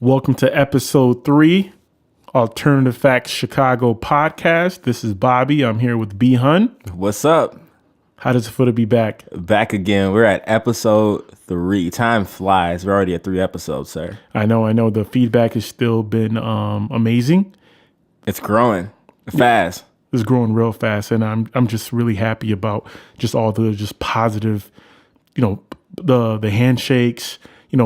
Welcome to episode 3, Alternative Facts Chicago podcast. This is Bobby. I'm here with B Hun. What's up? How does it feel to be back? Back again. We're at episode 3. Time flies. We're already at 3 episodes, sir. I know. The feedback has still been amazing. It's growing fast. It's growing real fast, and I'm just really happy about just all the just positive, the handshakes.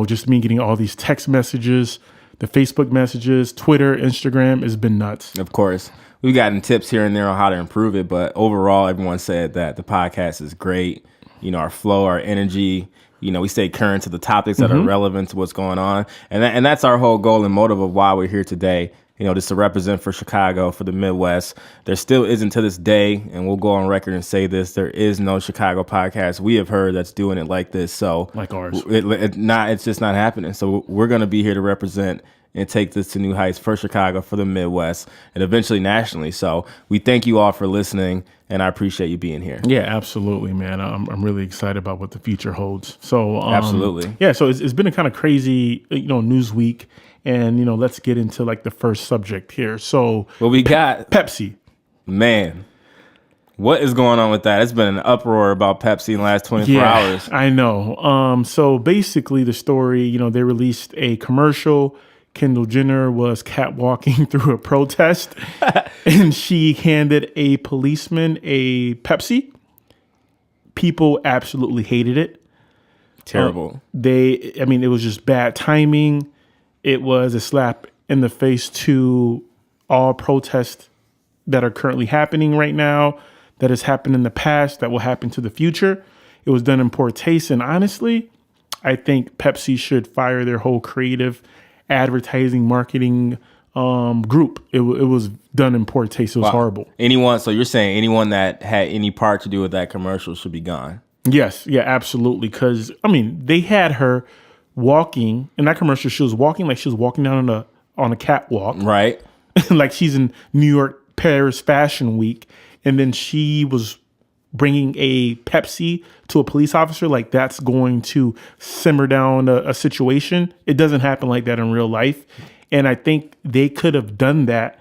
Just me getting all these text messages, the Facebook messages, Twitter, Instagram has been nuts. Of course. We've gotten tips here and there on how to improve it, but overall, everyone said that the podcast is great. Our flow, our energy, we stay current to the topics that are relevant to what's going on. And that's our whole goal and motive of why we're here today. Just to represent for Chicago, for the Midwest. There still isn't to this day, and we'll go on record and say this, there is no Chicago podcast we have heard that's doing it like this. So like ours. It's just not happening. So we're going to be here to represent and take this to new heights for Chicago, for the Midwest, and eventually nationally. So we thank you all for listening, and I appreciate you being here. Yeah, absolutely, man. I'm really excited about what the future holds. So absolutely. Yeah, so it's been a kind of crazy, news week. And, let's get into like the first subject here. So what we got? Pepsi. Man, what is going on with that? It's been an uproar about Pepsi in the last 24 hours. I know. So basically the story, they released a commercial. Kendall Jenner was catwalking through a protest and she handed a policeman a Pepsi. People absolutely hated it. Terrible. It was just bad timing. It was a slap in the face to all protests that are currently happening right now, that has happened in the past, that will happen to the future. It was done in poor taste. And honestly, I think Pepsi should fire their whole creative advertising marketing group. It was done in poor taste. It was horrible. So you're saying anyone that had any part to do with that commercial should be gone? Yes. Yeah, absolutely. Because, they had her walking in that commercial. She was walking like she was walking down on a catwalk, right? Like she's in New York, Paris Fashion Week, and then she was bringing a Pepsi to a police officer. Like that's going to simmer down a situation. It doesn't happen like that in real life, and I think they could have done that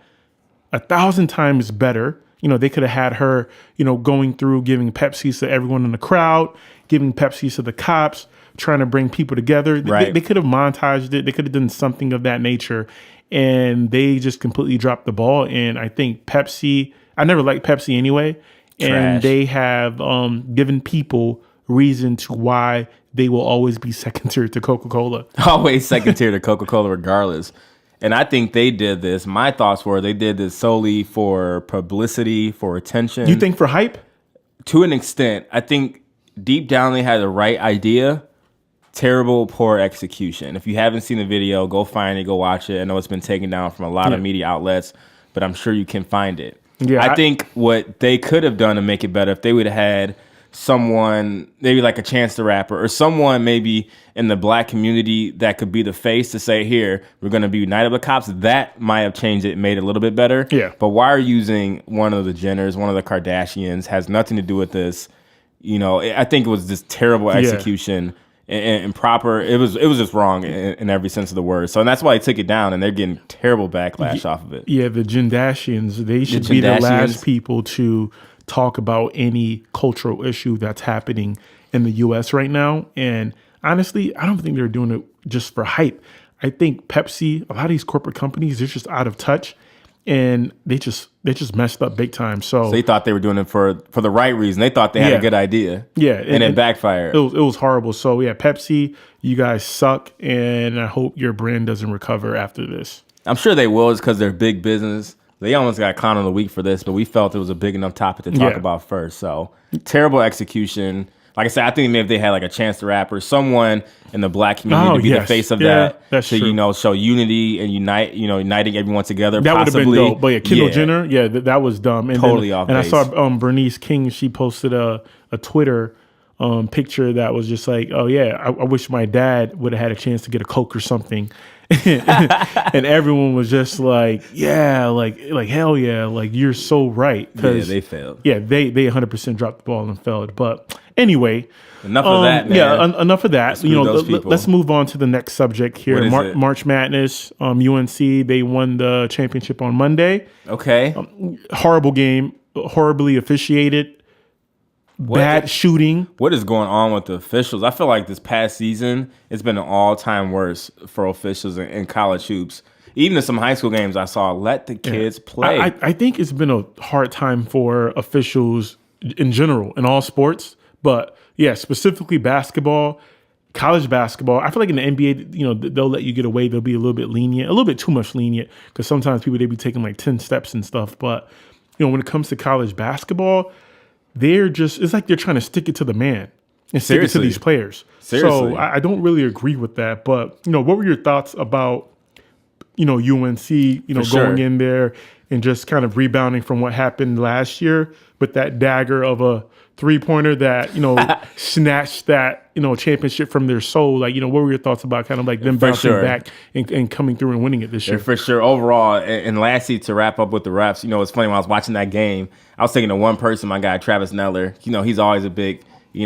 1,000 times better. They could have had her, going through giving Pepsis to everyone in the crowd, giving Pepsis to the cops, trying to bring people together. Right. They could have montaged it. They could have done something of that nature. And they just completely dropped the ball. And I think Pepsi, I never liked Pepsi anyway. Trash. And they have given people reason to why they will always be second tier to Coca-Cola. Always second tier to Coca-Cola regardless. And I think they did this. My thoughts were they did this solely for publicity, for attention. You think for hype? To an extent. I think deep down they had the right idea. Terrible, poor execution. If you haven't seen the video, go find it, go watch it. I know it's been taken down from a lot of media outlets, but I'm sure you can find it. Yeah, I think what they could have done to make it better, if they would have had someone, maybe like a Chance the Rapper, or someone maybe in the black community that could be the face to say, here, we're going to be united with cops, that might have changed it, made it a little bit better. Yeah. But why are you using one of the Jenners, one of the Kardashians, has nothing to do with this? I think it was just terrible execution. Yeah. And proper, it was just wrong in every sense of the word. So and that's why they took it down, and they're getting terrible backlash off of it. Yeah, the Jendashians, they should be the last people to talk about any cultural issue that's happening in the U.S. right now. And honestly, I don't think they're doing it just for hype. I think Pepsi, a lot of these corporate companies, they're just out of touch. And they just messed up big time. So they thought they were doing it for the right reason. They thought they had a good idea. Yeah. And it backfired. It was horrible. So yeah, Pepsi, you guys suck. And I hope your brand doesn't recover after this. I'm sure they will. It's because they're big business. They almost got clown of the week for this, but we felt it was a big enough topic to talk about first. So terrible executing. Like I said, I think maybe if they had like a Chance the Rapper, someone in the black community to be the face of that, that's to true. Show unity and uniting everyone together. That would have been dope. But Kendall Jenner, that was dumb. And totally off base. And I saw Bernice King. She posted a Twitter picture that was just like, oh yeah, I wish my dad would have had a chance to get a Coke or something. And everyone was just like, yeah, like hell yeah, like you're so right. Yeah, they failed. Yeah, they 100% dropped the ball and failed. But anyway, enough of that, man. Yeah, enough of that. Let's move on to the next subject here. What is it? March Madness. UNC, they won the championship on Monday. Okay. Horrible game, horribly officiated. Bad shooting. What is going on with the officials? I feel like this past season, it's been an all-time worst for officials in college hoops. Even in some high school games I saw, let the kids play. I think it's been a hard time for officials in general, in all sports. But, yeah, specifically basketball, college basketball. I feel like in the NBA, they'll let you get away. They'll be a little bit lenient, a little bit too much lenient, because sometimes people, they be taking like 10 steps and stuff. But, when it comes to college basketball, it's like they're trying to stick it to the man and stick it to these players. Seriously. So I don't really agree with that. But, what were your thoughts about, UNC, going in there and just kind of rebounding from what happened last year with that dagger of a three-pointer that, snatched that, championship from their soul? Like, what were your thoughts about kind of like them bouncing back and coming through and winning it this year? For sure. Overall, and lastly, to wrap up with the refs, it's funny, when I was watching that game, I was thinking of one person, my guy, Travis Neller. He's always a big,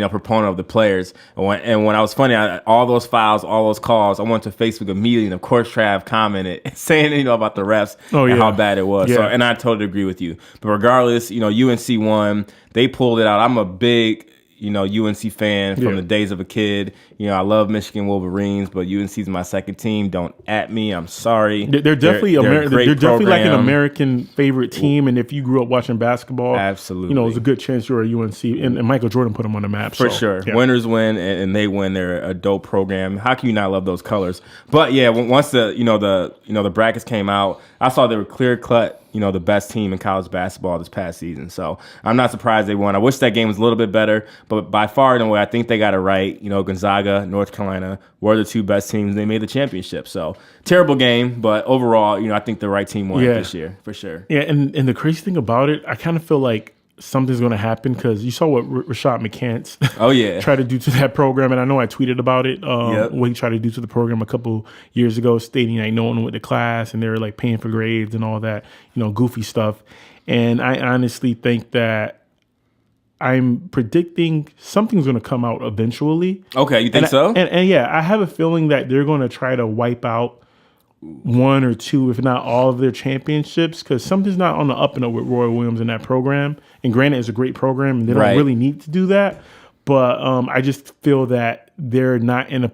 proponent of the players. And when I was funny, all those fouls, all those calls, I went to Facebook immediately, and of course, Trav commented saying, about the refs and how bad it was. Yeah. So, and I totally agree with you. But regardless, UNC won. They pulled it out. I'm a big UNC fan from the days of a kid. I love Michigan Wolverines, but UNC is my second team. Don't at me. I'm sorry. They're definitely they're definitely like an American favorite team. And if you grew up watching basketball, absolutely, there's a good chance you're a UNC. And Michael Jordan put them on the map. For sure. Yeah. Winners win, and they win. They're a dope program. How can you not love those colors? But yeah, once the brackets came out, I saw they were clear cut. The best team in college basketball this past season. So I'm not surprised they won. I wish that game was a little bit better, but by far and away, I think they got it right. Gonzaga, North Carolina were the two best teams. They made the championship. So terrible game, but overall, I think the right team won this year for sure. Yeah, and the crazy thing about it, I kind of feel like something's going to happen because you saw what Rashad McCants tried to do to that program. And I know I tweeted about it, what he tried to do to the program a couple years ago, stating like no one went to class and they were like paying for grades and all that, goofy stuff. And I honestly think that I'm predicting something's going to come out eventually. Okay, you think so? And yeah, I have a feeling that they're going to try to wipe out one or two, if not all, of their championships, because something's not on the up and up with Roy Williams in that program. And granted, it's a great program, and they don't really need to do that. But I just feel that they're not in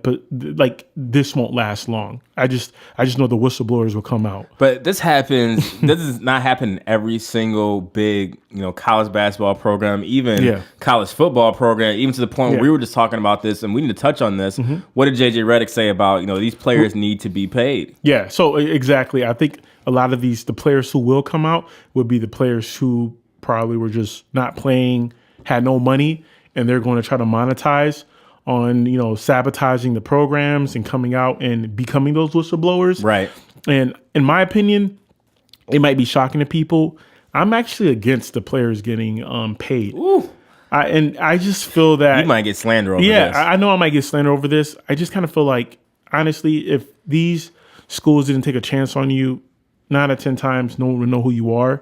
like this won't last long. I just know the whistleblowers will come out. But this happens. This does not happen in every single big college basketball program, even college football program. Even to the point where we were just talking about this, and we need to touch on this. Mm-hmm. What did JJ Redick say about these players need to be paid? Yeah. So exactly, I think a lot of the players who will come out would be the players who probably were just not playing, had no money, and they're going to try to monetize on, sabotaging the programs and coming out and becoming those whistleblowers. Right. And in my opinion, it might be shocking to people. I'm actually against the players getting paid. Ooh. I just feel that... You might get slander over this. Yeah, I know I might get slander over this. I just kind of feel like, honestly, if these schools didn't take a chance on you, 9 out of 10 times, no one would know who you are.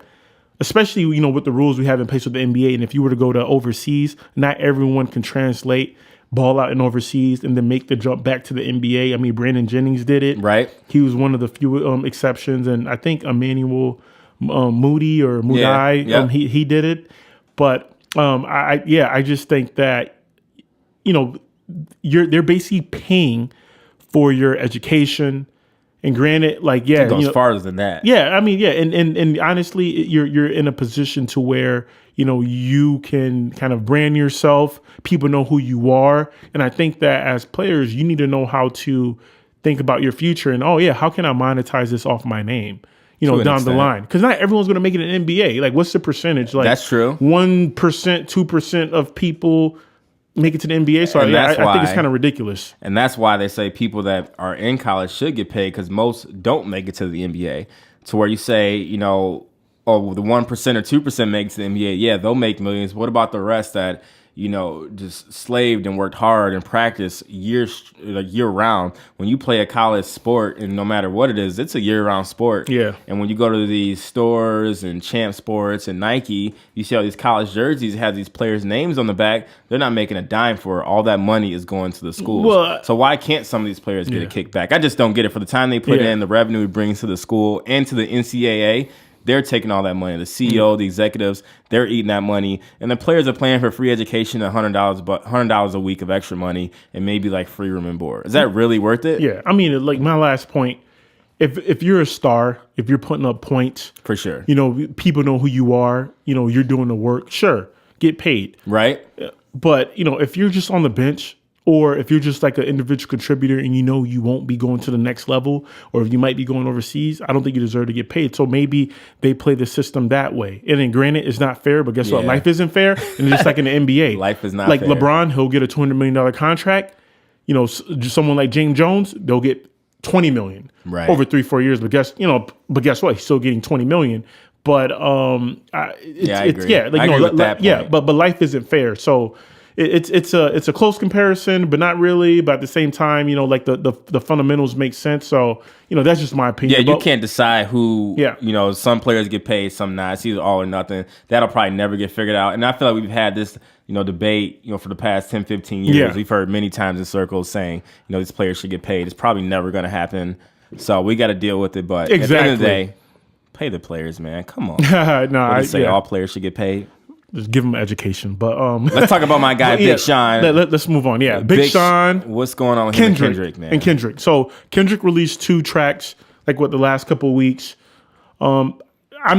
Especially, with the rules we have in place with the NBA. And if you were to go to overseas, not everyone can translate ball out in overseas and then make the jump back to the NBA. I mean, Brandon Jennings did it. Right. He was one of the few exceptions. And I think Emmanuel Moody or Moody, he did it. But I just think that, they're basically paying for your education. And granted, it goes farther than that. Yeah, I mean, yeah, and honestly, you're in a position to where you can kind of brand yourself. People know who you are, and I think that as players, you need to know how to think about your future and how can I monetize this off my name? Down the line, because not everyone's going to make it in NBA. Like, what's the percentage? Like, that's true. 1%, 2% of people make it to the NBA. So I think it's kind of ridiculous. And that's why they say people that are in college should get paid, because most don't make it to the NBA. To where you say, the 1% or 2% makes the NBA. Yeah, they'll make millions. What about the rest that, just slaved and worked hard and practiced year round. When you play a college sport, and no matter what it is, it's a year round sport. Yeah. And when you go to these stores and Champ Sports and Nike, you see all these college jerseys have these players' names on the back. They're not making a dime for it. All that money is going to the schools. Well, so why can't some of these players get a kickback? I just don't get it. For the time they put in, the revenue it brings to the school and to the NCAA, they're taking all that money. The CEO, the executives, they're eating that money. And the players are playing for free education, $100 a week of extra money, and maybe like free room and board. Is that really worth it? Yeah. I mean, like my last point, if you're a star, if you're putting up points, For sure. People know who you are, you're doing the work, sure, get paid. Right? But, if you're just on the bench, or if you're just like an individual contributor and you won't be going to the next level, or if you might be going overseas, I don't think you deserve to get paid. So maybe they play the system that way. And then granted, it's not fair, but guess what? Life isn't fair. And just like in the NBA. Life is not like fair. LeBron, he'll get a $200 million contract. Someone like James Jones, they'll get $20 million over 3-4 years. But guess what? He's still getting $20 million. But I agree. I agree with that point. but life isn't fair. So it's a close comparison, but not really. But at the same time, like the fundamentals make sense. So that's just my opinion. Yeah, you can't decide who. Yeah. Some players get paid, some not. It's either all or nothing. That'll probably never get figured out. And I feel like we've had this debate for the past 10, 15 years. Yeah. We've heard many times in circles saying these players should get paid. It's probably never going to happen. So we got to deal with it. But at the end of the day, pay the players, man. Come on. I say all players should get paid. Just give them education. But let's talk about my guy, Big Sean. Let's move on. Yeah, Big Sean. What's going on with him and Kendrick, man? And Kendrick. So Kendrick released 2 tracks, the last couple of weeks. I'm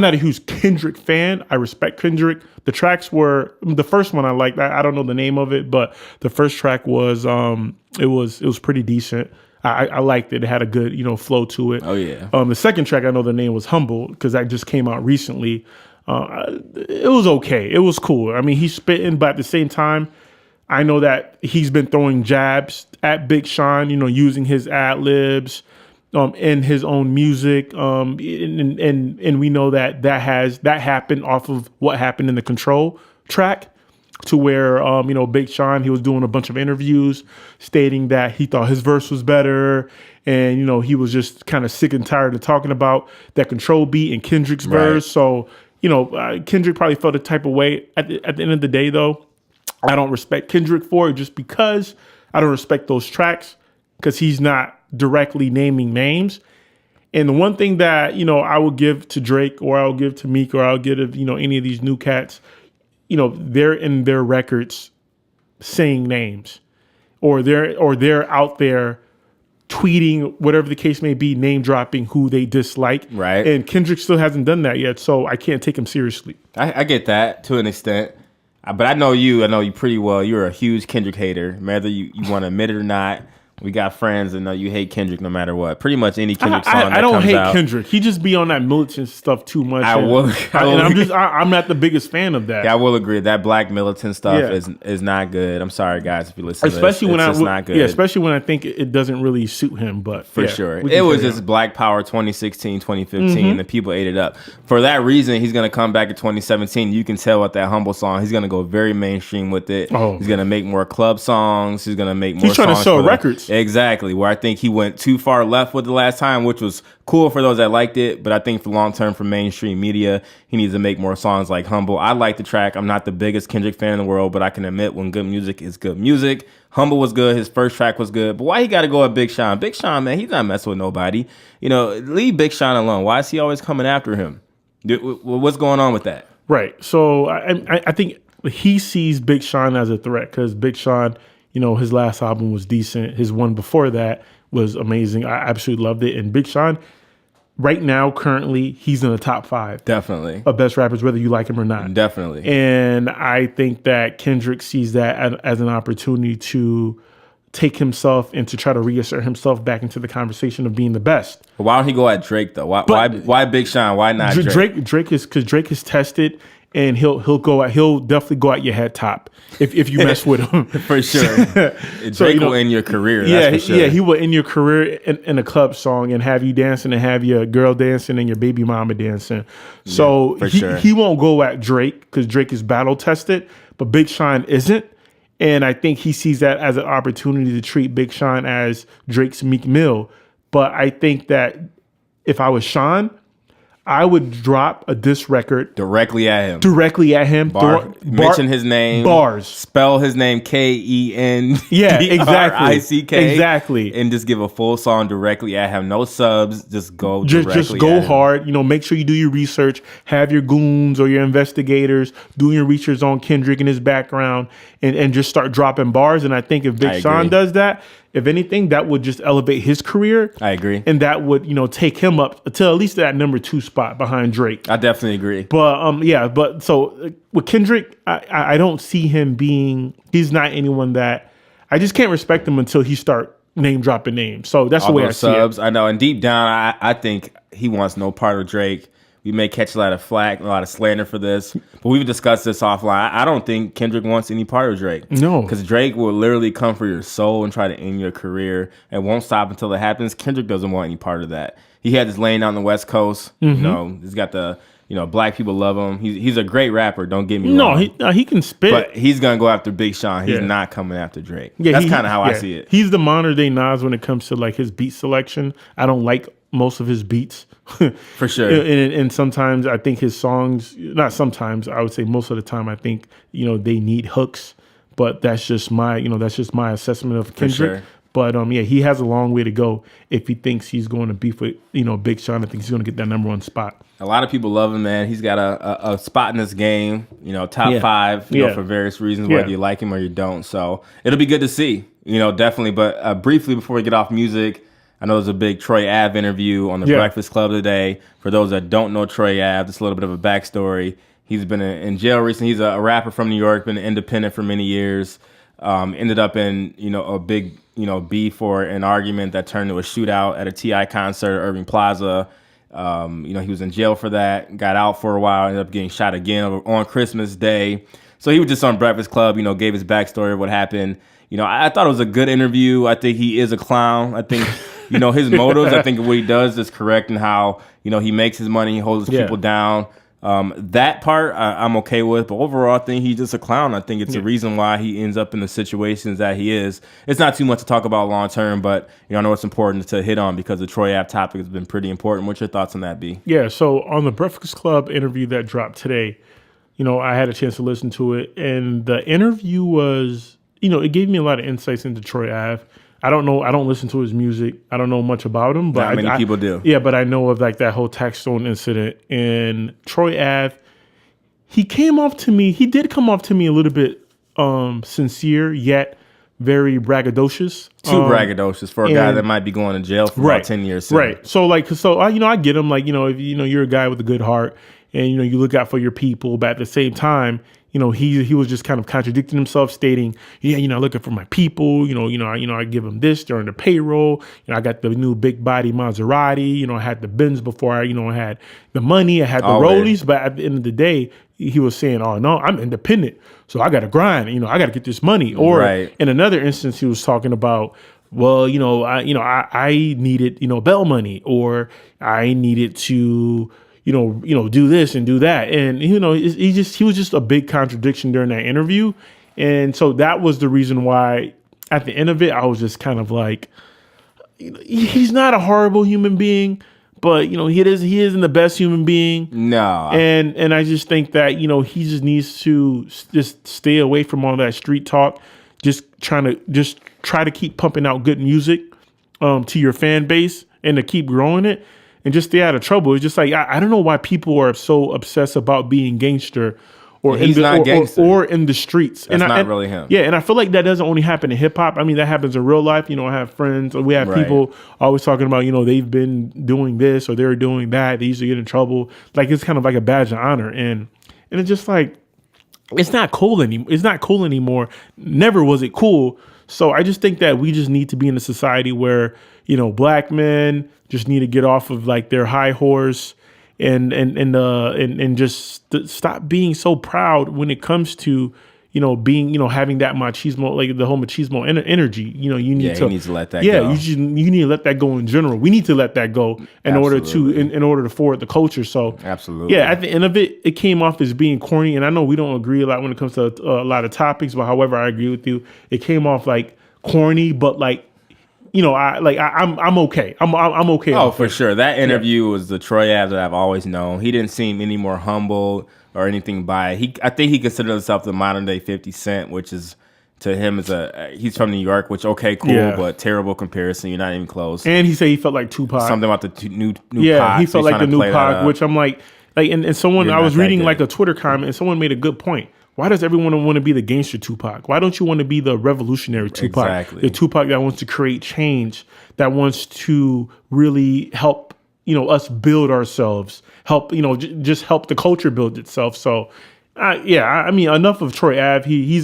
not a huge Kendrick fan. I respect Kendrick. The tracks were the first one I liked. I don't know the name of it, but the first track was it was pretty decent. I liked it. It had a good flow to it. Oh yeah. The second track I know the name was Humble because that just came out recently. It was okay. It was cool. I mean, he's spitting, but at the same time, I know that he's been throwing jabs at Big Sean, using his ad libs in his own music. And we know that happened off of what happened in the Control track, to where Big Sean, he was doing a bunch of interviews stating that he thought his verse was better, and he was just kind of sick and tired of talking about that Control beat in Kendrick's verse. So Kendrick probably felt a type of way. At the end of the day, though, I don't respect Kendrick for it just because I don't respect those tracks because he's not directly naming names. And the one thing that, I will give to Drake, or I'll give to Meek, or I'll give, any of these new cats, they're in their records saying names, or they're out there tweeting, whatever the case may be, name dropping who they dislike. Right. And Kendrick still hasn't done that yet, so I can't take him seriously. I get that to an extent. But I know you pretty well. You're a huge Kendrick hater, whether you want to admit it or not. We got friends that know you hate Kendrick no matter what. Pretty much any Kendrick song that comes out. I don't hate Kendrick. He just be on that militant stuff too much. I'm not the biggest fan of that. Yeah, I will agree. That black militant stuff is not good. I'm sorry, guys, if you listen to this. It's not good. Yeah, especially when I think it doesn't really suit him. But for sure. It was just Black Power 2016, 2015, and people ate it up. For that reason, he's going to come back in 2017. You can tell with that Humble song, he's going to go very mainstream with it. Oh. He's going to make more club songs. He's going to make more songs. He's trying to sell records. Exactly, where I think he went too far left with the last time, which was cool for those that liked it, but I think for long term for mainstream media, he needs to make more songs like Humble. I like the track. I'm not the biggest Kendrick fan in the world, but I can admit when good music is good music. Humble was good. His first track was good. But why he got to go at Big Sean? Big Sean, man, he's not messing with nobody. Leave Big Sean alone. Why is he always coming after him? What's going on with that? Right. So I think he sees Big Sean as a threat because Big Sean, his last album was decent. His one before that was amazing. I absolutely loved it. And Big Sean, right now, currently, he's in the top 5. Definitely. Of best rappers, whether you like him or not. Definitely. And I think that Kendrick sees that as an opportunity to take himself and to try to reassert himself back into the conversation of being the best. Why don't he go at Drake, though? Why Big Sean? Why not Drake? Drake is because Drake is tested. and he'll definitely go at your head top if you mess with him. For sure. Drake will end your career. Yeah, that's for sure. yeah, he will end your career in a club song and have you dancing and have your girl dancing and your baby mama dancing. So he won't go at Drake because Drake is battle tested, but Big Sean isn't. And I think he sees that as an opportunity to treat Big Sean as Drake's Meek Mill. But I think that if I was Sean, I would drop a diss record directly at him. Mention his name. Bars. Spell his name Ken. Yeah, exactly. Exactly. And just give a full song directly at him. No subs. Just go directly just go at him. hard. Make sure you do your research. Have your goons or your investigators doing your research on Kendrick and his background and just start dropping bars. And I think if Big Sean does that, if anything, that would just elevate his career. I agree. And that would, take him up to at least that number 2 spot behind Drake. I definitely agree. But so with Kendrick, I don't see him he's not anyone that, I just can't respect him until he start name dropping names. So that's the way I see it. I know. And deep down, I think he wants no part of Drake. We may catch a lot of flack, a lot of slander for this, but we've discussed this offline. I don't think Kendrick wants any part of Drake. No. Because Drake will literally come for your soul and try to end your career and won't stop until it happens. Kendrick doesn't want any part of that. He had this lane on the West Coast. Mm-hmm. He's got the, black people love him. He's a great rapper, don't get me wrong. No, he can spit. But he's going to go after Big Sean. He's not coming after Drake. Yeah, that's kind of how I see it. He's the modern day Nas when it comes to like his beat selection. I don't like most of his beats. For sure. And sometimes I think his songs, not sometimes, I would say most of the time, I think, they need hooks. But that's just my assessment of Kendrick. Sure. But he has a long way to go if he thinks he's going to beef with, Big Sean. I think he's going to get that number 1 spot. A lot of people love him, man. He's got a spot in this game, top 5, for various reasons, whether you like him or you don't. So it'll be good to see, definitely. But briefly before we get off music, I know there's a big Troy Ave interview on the Breakfast Club today. For those that don't know Troy Ave, just a little bit of a backstory. He's been in jail recently. He's a rapper from New York, been independent for many years. Ended up in, a big, beef or an argument that turned to a shootout at a T.I. concert at Irving Plaza. He was in jail for that, got out for a while, ended up getting shot again on Christmas Day. So he was just on Breakfast Club, gave his backstory of what happened. I thought it was a good interview. I think he is a clown. I think, his motives, I think what he does is correct in how, he makes his money, he holds people down. That part I'm okay with, but overall I think he's just a clown. I think it's the reason why he ends up in the situations that he is. It's not too much to talk about long term, but I know it's important to hit on because the Troy Ave topic has been pretty important. What's your thoughts on that, B? Yeah, so on the Breakfast Club interview that dropped today, I had a chance to listen to it, and the interview was, it gave me a lot of insights into Troy Ave. I don't know. I don't listen to his music. I don't know much about him. But not many people do. Yeah, but I know of like that whole Taxstone incident. And Troy Ave, he did come off to me a little bit sincere, yet very braggadocious. Too braggadocious for a guy that might be going to jail for about 10 years soon. Right. So I get him. Like, if you're a guy with a good heart and, you look out for your people, but at the same time, he was just kind of contradicting himself, stating, looking for my people, I give them this during the payroll. I got the new big body Maserati, I had the Benz before I had the money, I had the Rollies. But at the end of the day, he was saying, oh no, I'm independent. So I got to grind, I got to get this money. Or in another instance, he was talking about, well, I needed, bail money, or I needed to, do this and do that. And, he was just a big contradiction during that interview. And so that was the reason why at the end of it, I was just kind of like, he's not a horrible human being, but, he isn't the best human being. No. And I just think that, he just needs to just stay away from all that street talk. Just try to keep pumping out good music to your fan base and to keep growing it. And just stay out of trouble. It's just like, I don't know why people are so obsessed about being gangster or in the streets. That's not really him. Yeah, and I feel like that doesn't only happen in hip hop. I mean, that happens in real life. I have friends, or we have people always talking about, they've been doing this or they're doing that. They usually get in trouble. Like, it's kind of like a badge of honor. And it's just like, it's not cool anymore. It's not cool anymore. Never was it cool. So I just think that we just need to be in a society where, black men just need to get off of like their high horse and just stop being so proud when it comes to being having that machismo, like the whole machismo energy. You need he needs to let that yeah, go. you need to let that go in general. We need to let that go in order to forward the culture. So absolutely, yeah, at the end of it came off as being corny, and I know we don't agree a lot when it comes to a lot of topics, but however, I agree with you. It came off like corny, but like I'm okay. I'm okay. Oh, for sure. That interview was the Troy Ave that I've always known. He didn't seem any more humble or anything by it. I think he considered himself the modern day 50 Cent, which is to him he's from New York, which cool, but terrible comparison. You're not even close. And he said he felt like Tupac. Something about the new yeah, Pac. He felt like the new Pac, which I'm like and someone I was reading like a Twitter comment, and someone made a good point. Why does everyone want to be the gangster Tupac? Why don't you want to be the revolutionary Tupac? Exactly. The Tupac that wants to create change, that wants to really help, us build ourselves, help, just help the culture build itself. So, I mean, enough of Troy Ave.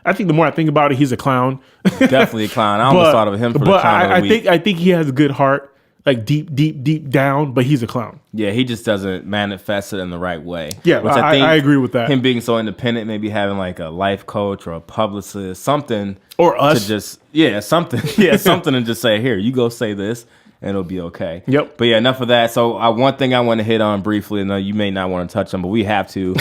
I think the more I think about it, he's a clown. Definitely a clown. I almost thought of him for the clown of the week. I think he has a good heart. Like deep down, but he's a clown. Yeah, he just doesn't manifest it in the right way. Yeah, which I think I agree with that. Him being so independent, maybe having like a life coach or a publicist, something, or us, to just something, something, and just say, here, you go say this, and it'll be okay. Yep. But yeah, enough of that. So one thing I want to hit on briefly, and you may not want to touch on, but we have to.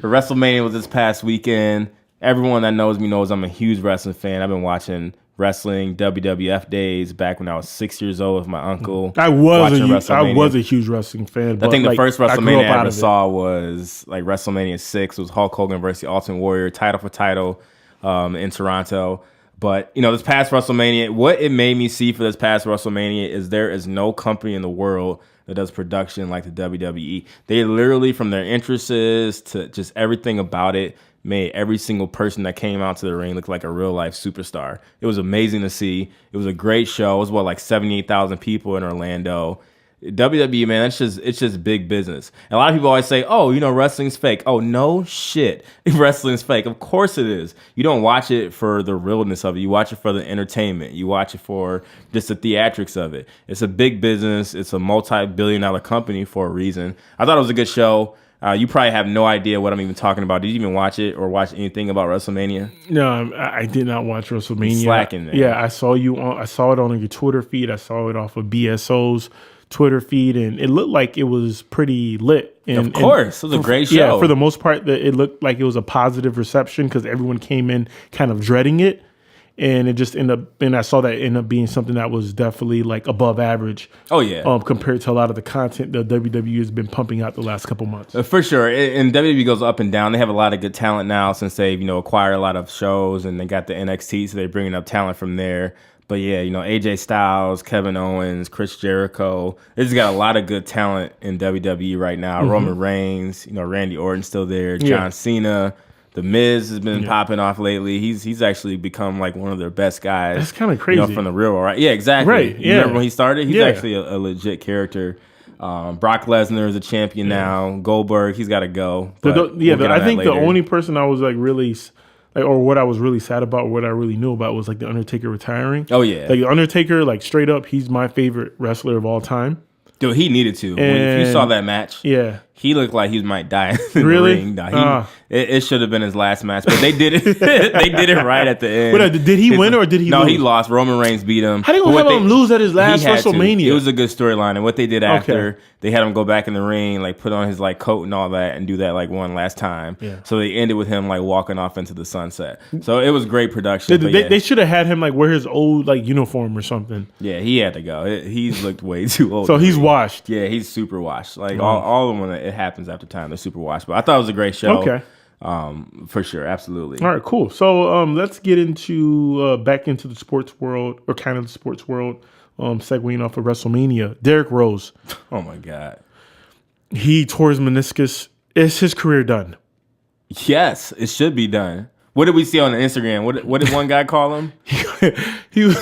WrestleMania was this past weekend. Everyone that knows me knows I'm a huge wrestling fan. I've been watching wrestling, WWF days back when I was 6 years old with my uncle. I was a huge wrestling fan. I think the first WrestleMania I ever saw was like WrestleMania 6. It was Hulk Hogan versus the Ultimate Warrior, title for title in Toronto. But, this past WrestleMania, what it made me see for this past WrestleMania is there is no company in the world that does production like the WWE. They literally, from their entrances to just everything about it, made every single person that came out to the ring look like a real life superstar. It was amazing to see. It was a great show. It was like 78,000 people in Orlando. WWE, man, it's just big business. And a lot of people always say, oh, wrestling's fake. Oh, no shit. Wrestling's fake. Of course it is. You don't watch it for the realness of it. You watch it for the entertainment. You watch it for just the theatrics of it. It's a big business. It's a multi-billion-dollar company for a reason. I thought it was a good show. You probably have no idea what I'm even talking about. Did you even watch it or watch anything about WrestleMania? No, I did not watch WrestleMania. You're slacking, man. Yeah, I saw it on your Twitter feed. I saw it off of BSO's Twitter feed, and it looked like it was pretty lit. And, of course, it was a great show. Yeah, for the most part, it looked like it was a positive reception because everyone came in kind of dreading it. And it just ended up, and I saw that end up being something that was definitely like above average. Oh yeah, compared to a lot of the content that WWE has been pumping out the last couple months. For sure, and WWE goes up and down. They have a lot of good talent now since they've acquired a lot of shows, and they got the NXT, so they're bringing up talent from there. But yeah, AJ Styles, Kevin Owens, Chris Jericho. They just got a lot of good talent in WWE right now. Mm-hmm. Roman Reigns, Randy Orton's still there. John Cena. The Miz has been popping off lately. He's actually become like one of their best guys. That's kind of crazy. From the real world, right? Yeah, exactly. Right. You remember when he started? He's actually a legit character. Brock Lesnar is a champion now. Goldberg, he's got to go. I think the only person I was like really, or what I was really sad about, or what I really knew about was like the Undertaker retiring. Oh yeah, like the Undertaker, like straight up, he's my favorite wrestler of all time. Dude, he needed to. If you saw that match, he looked like he might die in the ring. No, it should have been his last match, but they did it. They did it right at the end. But did he win or did he lose? No, he lost. Roman Reigns beat him. How do you have him lose at his last WrestleMania? It was a good storyline. And what they did after, they had him go back in the ring, like put on his like coat and all that, and do that like one last time. Yeah. So they ended with him like walking off into the sunset. So it was great production. They should have had him like wear his old like uniform or something. Yeah, he had to go. He's looked way too old. So he's washed. Yeah, he's super washed. Like all of them, when it happens after time, they're super washed. But I thought it was a great show. Okay. For sure, absolutely. All right, cool. So let's get into back into the sports world, or kind of the sports world, segueing off of WrestleMania. Derrick Rose. Oh my God. He tore his meniscus. Is his career done? Yes, it should be done. What did we see on Instagram? What did one guy call him? he was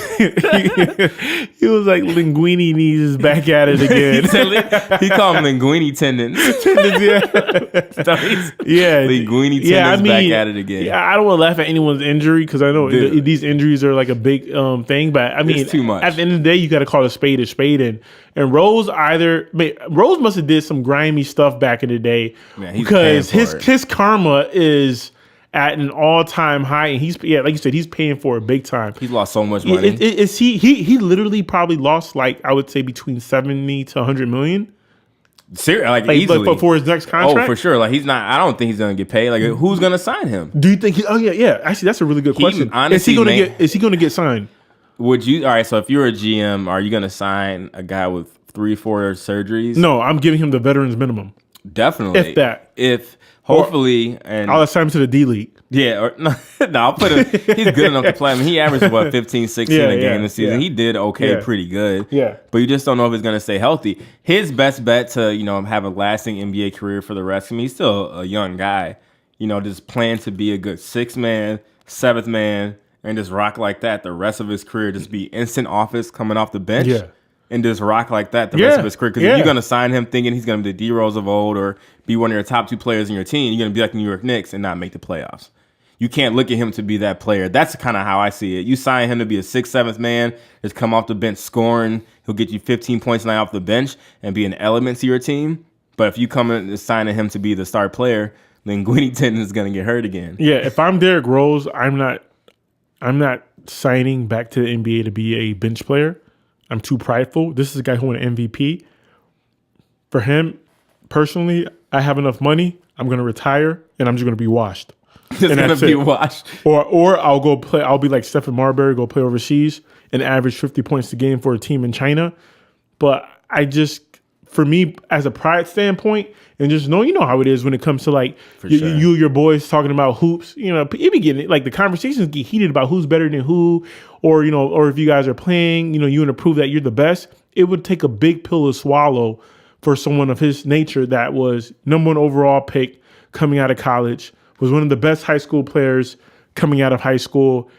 like linguini knees is back at it again. He called him linguini tendons. Yeah, linguini tendons back at it again. Yeah, I don't want to laugh at anyone's injury because I know these injuries are like a big thing. But I mean, it's too much. At the end of the day, you got to call a spade, and Rose Rose must have did some grimy stuff back in the day because his karma is at an all-time high, and he's like you said, he's paying for it big time. He's lost so much money. He literally probably lost, like, I would say between 70 to 100 million. Seriously, like easily. Like for his next contract. Oh, for sure. Like, he's not. I don't think he's gonna get paid. Like, who's gonna sign him? Do you think? Yeah. Actually, that's a really good question. Honestly, is he gonna get signed? Would you? All right. So if you're a GM, are you gonna sign a guy with 3-4 surgeries? No, I'm giving him the veterans minimum. Definitely. If that. Hopefully, and I'll assign him to the D League. Yeah, no, I'll put him. He's good enough to play. I mean, he averaged 15, 16 a game this season. He did pretty good. Yeah, but you just don't know if he's going to stay healthy. His best bet to have a lasting NBA career for the rest of me. He's still a young guy. Just plan to be a good 6th man, 7th man, and just rock like that the rest of his career. Just be instant office coming off the bench. Yeah. And just rock like that the rest of his career. Because if you're going to sign him thinking he's going to be the D Rose of old or be one of your top 2 players in your team, you're going to be like the New York Knicks and not make the playoffs. You can't look at him to be that player. That's kind of how I see it. You sign him to be a 6th, 7th man, just come off the bench scoring. He'll get you 15 points a night off the bench and be an element to your team. But if you come in and signing him to be the star player, then Gwynny Tendon is going to get hurt again. Yeah, if I'm Derrick Rose, I'm not signing back to the NBA to be a bench player. I'm too prideful. This is a guy who won an MVP. For him, personally, I have enough money. I'm going to retire, and I'm just going to be washed. Just going to be washed. Or I'll go play. I'll be like Stephen Marbury, go play overseas and average 50 points a game for a team in China. But for me, as a pride standpoint, and just you know how it is when it comes to like you your boys talking about hoops. It be getting like the conversations get heated about who's better than who, or or if you guys are playing, you want to prove that you're the best. It would take a big pill to swallow for someone of his nature that was #1 overall pick coming out of college, was one of the best high school players coming out of high school.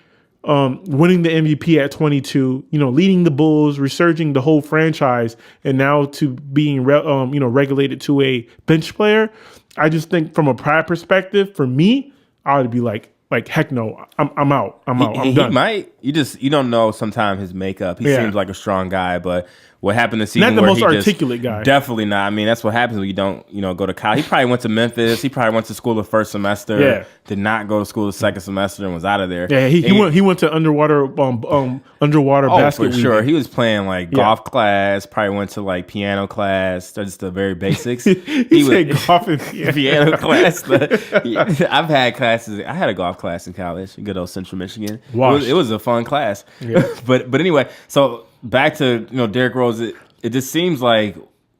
Winning the MVP at 22, leading the Bulls, resurging the whole franchise, and now to being regulated to a bench player. I just think from a pride perspective, for me, I would be like heck no, I'm out. I'm done. He might. You don't know sometimes his makeup. He seems like a strong guy, but what happened this season? Not the most articulate guy. Definitely not. I mean, that's what happens when you don't, go to college. He probably went to Memphis. He probably went to school the first semester. Yeah. Did not go to school the second semester and was out of there. Yeah, he went to underwater basket. For sure. He was playing like golf class. Probably went to like piano class. Just the very basics. he said golf and piano class. I've had classes. I had a golf class in college. Good old Central Michigan. It was a fun class. Yeah. But anyway, so. Back to Derrick Rose, it just seems like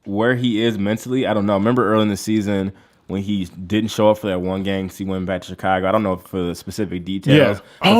where he is mentally. I don't know. I remember early in the season when he didn't show up for that one game because he went back to Chicago. I don't know for the specific details. Yeah.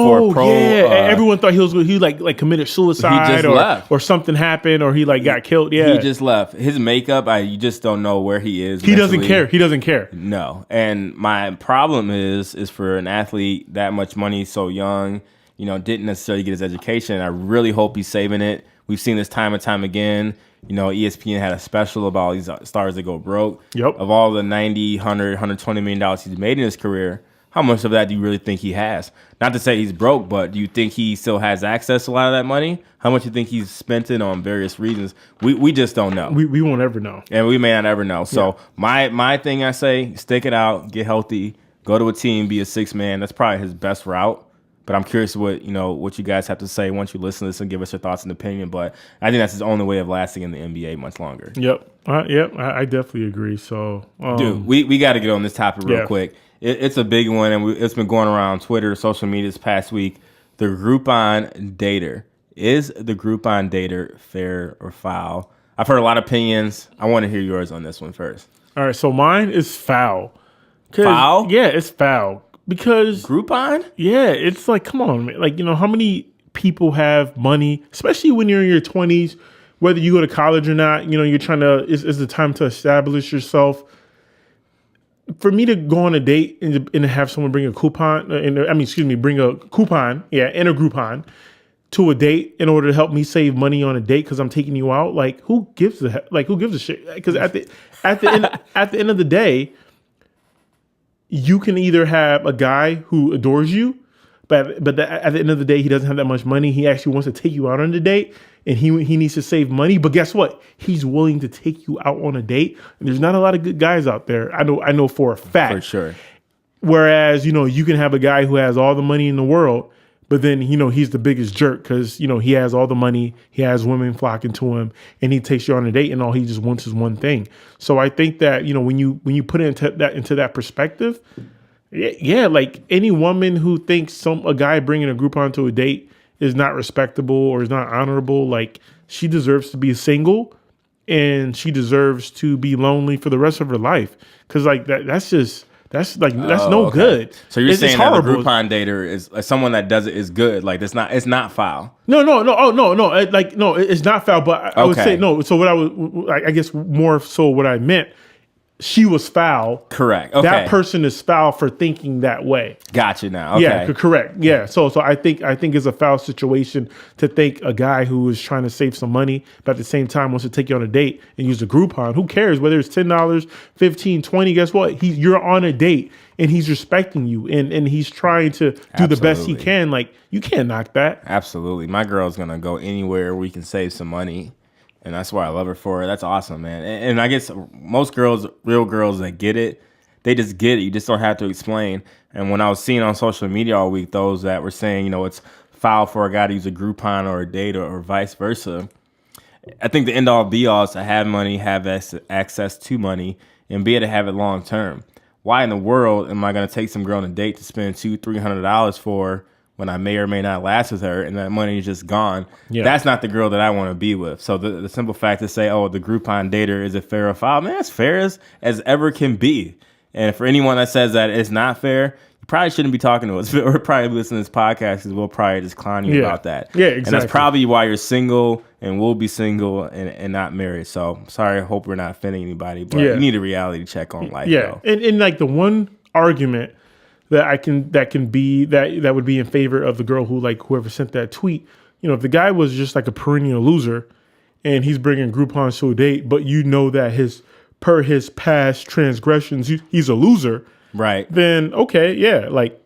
Everyone thought he like committed suicide. He just left. Or something happened, or he got killed. Yeah, he just left. His makeup, you just don't know where he is. He doesn't care. He doesn't care. No. And my problem is for an athlete that much money so young. Didn't necessarily get his education. I really hope he's saving it. We've seen this time and time again. ESPN had a special about all these stars that go broke. Yep. Of all the $90, $100, $120 million he's made in his career, how much of that do you really think he has? Not to say he's broke, but do you think he still has access to a lot of that money? How much do you think he's spent it on various reasons? We just don't know. We won't ever know. And we may not ever know. So my thing, I say, stick it out, get healthy, go to a team, be a 6th man. That's probably his best route. But I'm curious what you guys have to say once you listen to this and give us your thoughts and opinion. But I think that's his only way of lasting in the NBA much longer. Yep. I definitely agree. So, dude, we got to get on this topic real quick. It's a big one, and it's been going around Twitter, social media this past week. The Groupon dater. Is the Groupon dater fair or foul? I've heard a lot of opinions. I want to hear yours on this one first. All right. So mine is foul. Foul? Yeah, it's foul. Because Groupon? Yeah, it's like, come on, man. Like, how many people have money, especially when you're in your 20s, whether you go to college or not, you're trying to, is the time to establish yourself. for me to go on a date and have someone bring a coupon, bring a coupon, and a Groupon to a date in order to help me save money on a date because I'm taking you out. Like, who gives a shit? Because at the end of the day, you can either have a guy who adores you, but at the end of the day, he doesn't have that much money. He actually wants to take you out on a date, and he needs to save money. But guess what? He's willing to take you out on a date. And there's not a lot of good guys out there. I know for a fact. For sure. Whereas, you can have a guy who has all the money in the world, but then, he's the biggest jerk because, he has all the money. He has women flocking to him, and he takes you on a date, and all he just wants is one thing. So I think that, when you put it into that perspective, yeah, like any woman who thinks a guy bringing a Groupon to a date is not respectable or is not honorable, like, she deserves to be single, and she deserves to be lonely for the rest of her life. Because like that's no good. So you're saying that a Groupon dater is someone that does it is good. Like it's not foul. No. Oh, no. It's not foul. But I would say no. So I guess more so what I meant, she was foul. Correct. Okay. That person is foul for thinking that way. Gotcha now. Okay. Yeah, correct. Yeah. So I think it's a foul situation to think a guy who is trying to save some money, but at the same time wants to take you on a date and use a Groupon. Who cares whether it's $10, $15, $20? Guess what? You're on a date and he's respecting you and he's trying to do the best he can. Like, you can't knock that. Absolutely. My girl's gonna go anywhere we can save some money. And that's why I love her for it. That's awesome, man. And I guess most girls, real girls that get it, they just get it. You just don't have to explain. And when I was seeing on social media all week, those that were saying, it's foul for a guy to use a Groupon or a date or vice versa. I think the end all be all is to have money, have access to money, and be able to have it long term. Why in the world am I going to take some girl on a date to spend $200-$300 for when I may or may not last with her and that money is just gone? Yeah. That's not the girl that I want to be with. So the simple fact to say, the Groupon dater, is it fair or foul? Man, it's fair as ever can be. And for anyone that says that it's not fair, you probably shouldn't be talking to us or probably listening to this podcast because we'll probably just clown you about that. Yeah, exactly. And that's probably why you're single and will be single and not married. So sorry, I hope we're not offending anybody, but you need a reality check on life. Yeah, though. And like the one argument that would be in favor of the girl whoever sent that tweet. If the guy was just like a perennial loser and he's bringing Groupons to a date, but that his past transgressions, he's a loser. Right. Then, okay, yeah, like,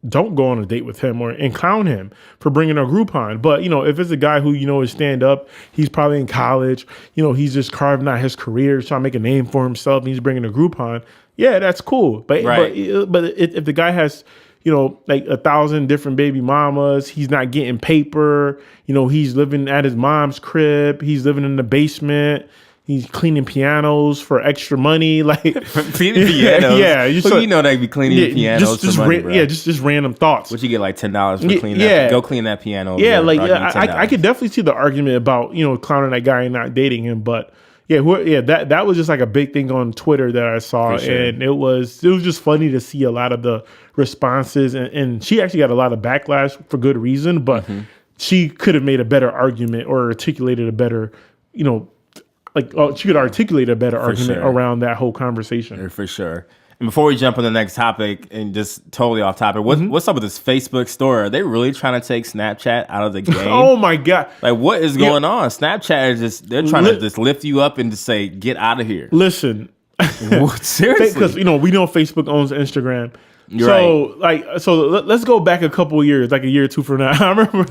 don't go on a date with him and clown him for bringing a Groupon. But, if it's a guy who, is stand up, he's probably in college, he's just carving out his career, trying to make a name for himself, and he's bringing a Groupon. Yeah, that's cool. But if the guy has, like 1,000 different baby mamas, he's not getting paper, he's living at his mom's crib, he's living in the basement, he's cleaning pianos for extra money, like cleaning pianos. Yeah, they be cleaning pianos for money, bro. Just random thoughts. What you get, like $10 for cleaning that? Go clean that piano. Yeah, I could definitely see the argument about clowning that guy and not dating him, but that was just like a big thing on Twitter that I saw, sure. And it was just funny to see a lot of the responses, and she actually got a lot of backlash for good reason, but she could have made a better argument or articulated a better, she could articulate a better argument around that whole conversation. For sure. And before we jump on the next topic and just totally off topic, what's up with this Facebook store? Are they really trying to take Snapchat out of the game? Oh my God. Like, what is going on? Snapchat is they're trying to just lift you up and just say, get out of here. Listen. Seriously? Because, we know Facebook owns Instagram. Let's go back a couple of years, like a year or two from now. I remember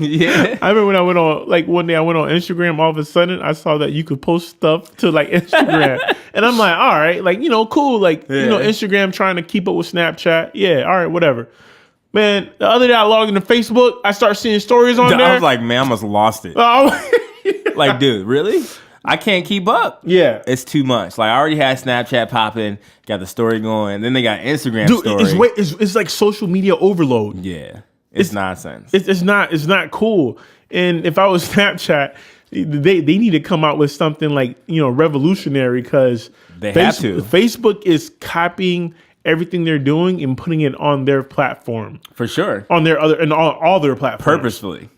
when I went on, one day I went on Instagram, all of a sudden I saw that you could post stuff to Instagram. And I'm like, all right, cool. Instagram trying to keep up with Snapchat. Yeah, all right, whatever. Man, the other day I logged into Facebook, I start seeing stories on there. I was like, man, I almost lost it. Like, dude, really? I can't keep up. Yeah. It's too much. Like, I already had Snapchat popping, got the story going, then they got Instagram stories. It's like social media overload. Yeah. It's nonsense. It's not cool. And if I was Snapchat, they need to come out with something revolutionary, because they have to. Facebook is copying everything they're doing and putting it on their platform. For sure. On their all their platforms. Purposefully.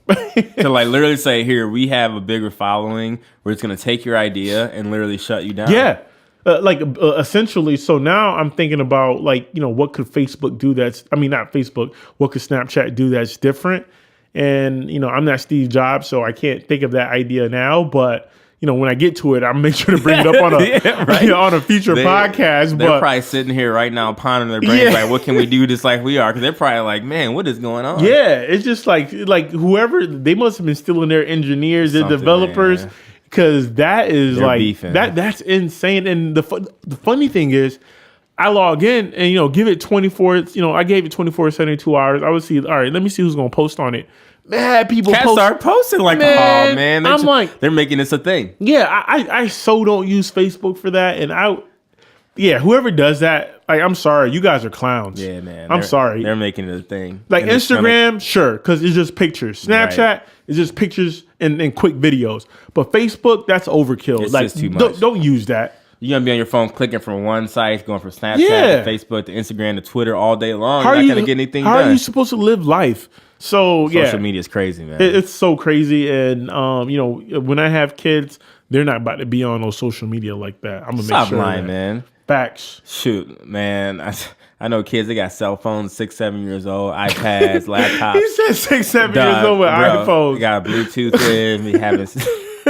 To literally say, here, we have a bigger following. We're just going to take your idea and literally shut you down. Yeah. Essentially, so now I'm thinking about like, what could Facebook do not Facebook, what could Snapchat do that's different? And, I'm not Steve Jobs, so I can't think of that idea now, but when I get to it, I'll make sure to bring it up on a on a future podcast. They're probably sitting here right now pondering their brains like, what can we do just like we are? Because they're probably like, man, what is going on? Yeah, it's just like whoever, they must have been stealing their engineers, their developers. Man. Because that is they're like beefing. That's insane. And the funny thing is, I log in and give it 24. I gave it 24, 72 hours. I would see. All right, let me see who's gonna post on it. Man, people start posting like, oh man, they're making this a thing. Yeah, I so don't use Facebook for that, and whoever does that, like, I'm sorry, you guys are clowns. Yeah, man, I'm sorry. They're making it a thing. Like and Instagram, sure, because it's just pictures. Snapchat is just pictures and quick videos. But Facebook, that's overkill. It's like, just too much. Don't use that. You're going to be on your phone clicking from one site, going from Snapchat to Facebook to Instagram to Twitter all day long. You're not going to get anything done. How are you supposed to live life? So, Social media is crazy, man. It's so crazy. And, when I have kids, they're not about to be on no social media like that. I'm going to make sure. Stop lying, man. Facts. Shoot, man. I know kids, they got cell phones, 6, 7 years old, iPads, laptops. He said 6, 7 years old with iPhones. They got a Bluetooth in. We having...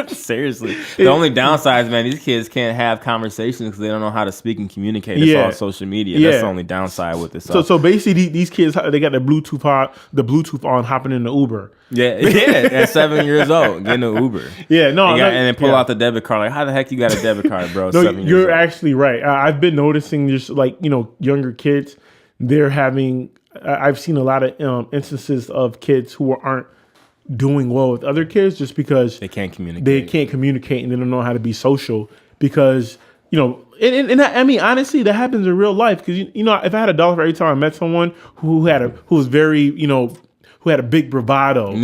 Seriously. The only downside, man, these kids can't have conversations because they don't know how to speak and communicate. It's all social media. That's the only downside with this. So basically, these kids, they got the Bluetooth on, hopping in the Uber. Yeah, at 7 years old, getting an Uber. Yeah, no, and then pull out the debit card. Like, how the heck you got a debit card, bro? No, you're actually right. I've been noticing just like younger kids. They're having. I've seen a lot of instances of kids who aren't doing well with other kids just because they can't communicate. And they don't know how to be social because I mean, honestly, that happens in real life because if I had $1 for every time I met someone who was very who had a big bravado,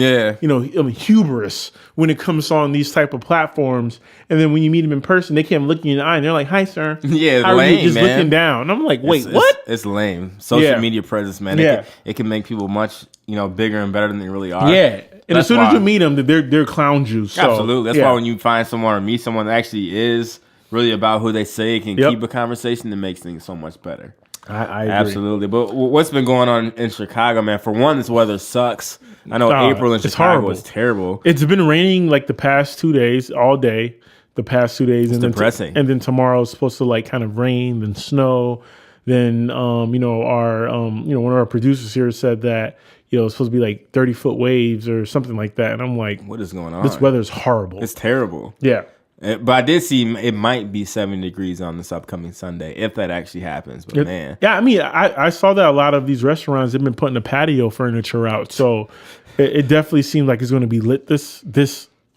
hubris when it comes on these type of platforms, and then when you meet them in person, they can't look you in the eye and they're like, "Hi, sir." Yeah, how lame, are you? Just man. Looking down. And I'm like, wait, what? It's lame. Social media presence, man. It can make people much bigger and better than they really are. Yeah. And as soon as you meet them, they're clown juice. So, absolutely. That's why when you find someone or meet someone that actually is really about who they say can keep a conversation, it makes things so much better. I agree. Absolutely. But what's been going on in Chicago, man? For one, this weather sucks. I know April in Chicago is terrible. It's been raining like the past 2 days, all day. The past 2 days, it's depressing. And then tomorrow is supposed to like kind of rain, then snow. Then our one of our producers here said that it's supposed to be like 30-foot waves or something like that. And I'm like, what is going on? This weather is horrible. It's terrible. Yeah. But I did see it might be 70 degrees on this upcoming Sunday, if that actually happens. But man. Yeah, I mean, I saw that a lot of these restaurants have been putting the patio furniture out. So it definitely seems like it's going to be lit this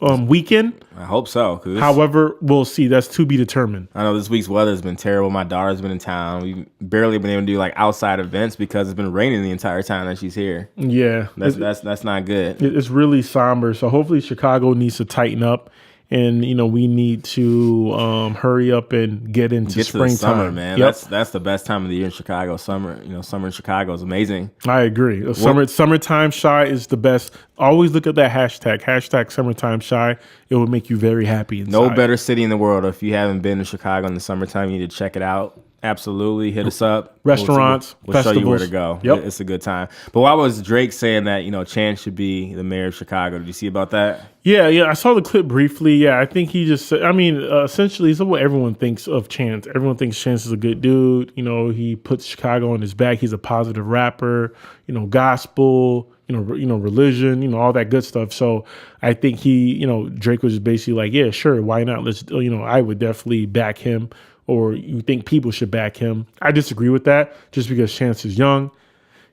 weekend. I hope so. However, we'll see. That's to be determined. I know this week's weather has been terrible. My daughter's been in town. We've barely been able to do like outside events because it's been raining the entire time that she's here. Yeah. That's not good. It's really somber. So hopefully Chicago needs to tighten up. And we need to hurry up and get into springtime. Summer, man. Yep. That's the best time of the year in Chicago. Summer, summer in Chicago is amazing. I agree. Summertime shy is the best. Always look at that hashtag summertime shy. It will make you very happy inside. No better city in the world. If you haven't been to Chicago in the summertime, you need to check it out. Absolutely. Hit us up. Restaurants, we'll show you where to go. Yep. It's a good time. But why was Drake saying that, Chance should be the mayor of Chicago? Did you see about that? Yeah. I saw the clip briefly. Yeah, I think he just said, essentially, it's what everyone thinks of Chance. Everyone thinks Chance is a good dude. He puts Chicago on his back. He's a positive rapper, gospel, religion, all that good stuff. So I think Drake was just basically like, yeah, sure. Why not? Let's, I would definitely back him. Or you think people should back him. I disagree with that just because Chance is young.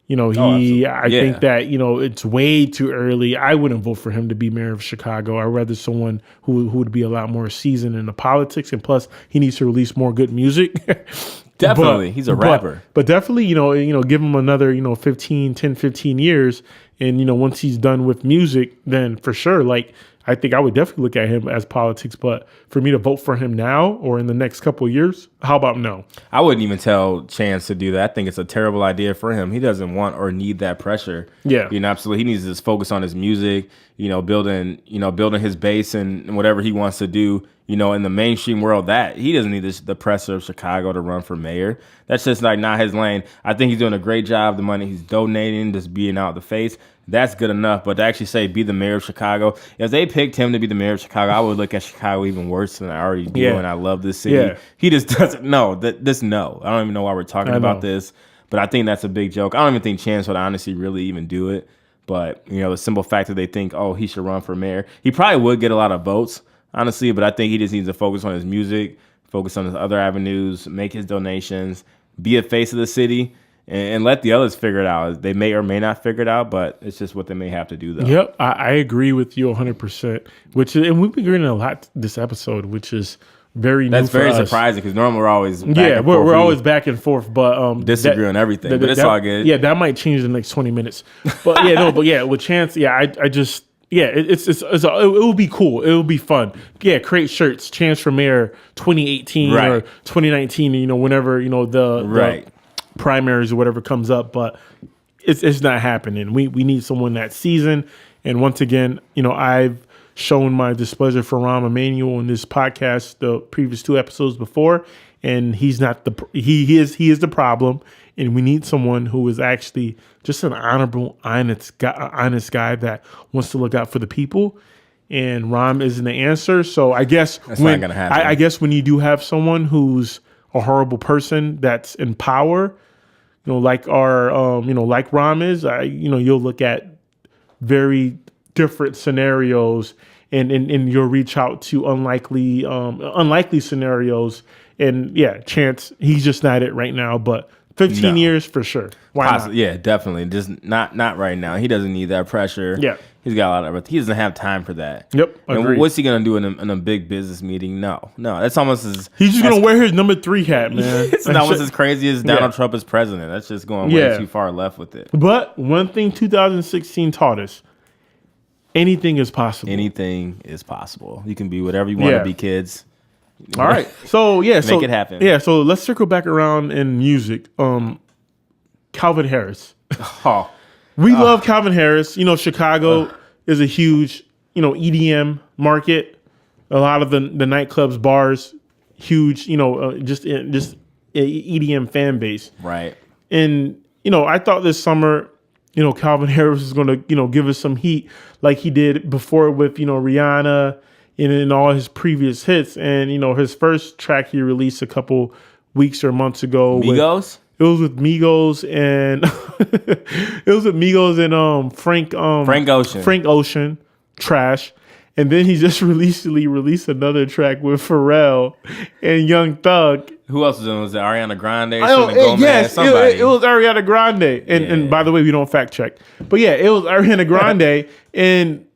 I think that, it's way too early. I wouldn't vote for him to be mayor of Chicago. I'd rather someone who would be a lot more seasoned in the politics. And plus, he needs to release more good music. Definitely. He's a rapper. But definitely, give him another, 10, 15 years. And, once he's done with music, then for sure, like, I think I would definitely look at him as politics. But for me to vote for him now or in the next couple of years, how about no? I wouldn't even tell Chance to do that. I think it's a terrible idea for him. He doesn't want or need that pressure. Yeah. Absolutely. He needs to just focus on his music, building his base and whatever he wants to do, in the mainstream world. That he doesn't need the pressure of Chicago to run for mayor. That's just like not his lane. I think he's doing a great job. The money he's donating, just being out the face, that's good enough. But to actually say be the mayor of Chicago, if they picked him to be the mayor of Chicago, I would look at Chicago even worse than I already do. Yeah. And I love this city. Yeah. He just doesn't know that. No, I don't even know why we're talking about this. But I think that's a big joke. I don't even think Chance would honestly really even do it. But the simple fact that they think, oh, he should run for mayor, he probably would get a lot of votes, honestly. But I think he just needs to focus on his music, focus on his other avenues, make his donations, be a face of the city. And let the others figure it out. They may or may not figure it out, but it's just what they may have to do, though. Yep, I agree with you 100%. And we've been agreeing a lot this episode, which is very new. That's very for us. Surprising because normally we're always we're always back and forth, but disagree on everything. But it's all good. Yeah, that might change in the next 20 minutes. But with Chance, I just. Yeah, it will be cool. It will be fun. Yeah, create shirts. Chance for Mayor 2018 or 2019. Whenever the primaries or whatever comes up, but it's not happening. We need someone that seasoned. And once again, I've shown my displeasure for Rahm Emanuel in this podcast the previous 2 episodes before, and he's not he is the problem. And we need someone who is actually just an honorable, honest guy that wants to look out for the people. And Rahm isn't the answer. So I guess that's not gonna happen. I guess when you do have someone who's a horrible person that's in power, like our like Rahm is, you'll look at very different scenarios and you'll reach out to unlikely scenarios. And yeah, Chance, he's just not it right now, but 15 years for sure. Why not? Yeah, definitely. Just not right now. He doesn't need that pressure. Yeah. He's got a lot of. He doesn't have time for that. Yep. And what's he gonna do in a big business meeting? No. That's almost as. He's just gonna wear his number 3 hat, man. It's almost as crazy as Donald Trump as president. That's just going way too far left with it. But one thing 2016 taught us: anything is possible. Anything is possible. You can be whatever you want to be, kids. All right. So make it happen. Yeah. So let's circle back around in music. Calvin Harris. We love Calvin Harris. Chicago is a huge, EDM market. A lot of the nightclubs, bars, huge, just EDM fan base. Right. And, I thought this summer, Calvin Harris was going to, give us some heat like he did before with, Rihanna and in all his previous hits. And, his first track he released a couple weeks or months ago. Migos? It was with Migos and Frank Ocean. Frank Ocean, trash. And then he just recently released another track with Pharrell and Young Thug. Who else was in it? Was it Ariana Grande? Yes, it was Ariana Grande. And by the way, we don't fact check. But yeah, it was Ariana Grande and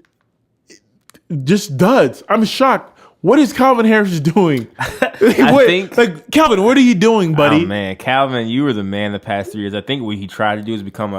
just duds. I'm shocked. What is Calvin Harris doing? Calvin, what are you doing, buddy? Oh man, Calvin, you were the man the past 3 years. I think what he tried to do is become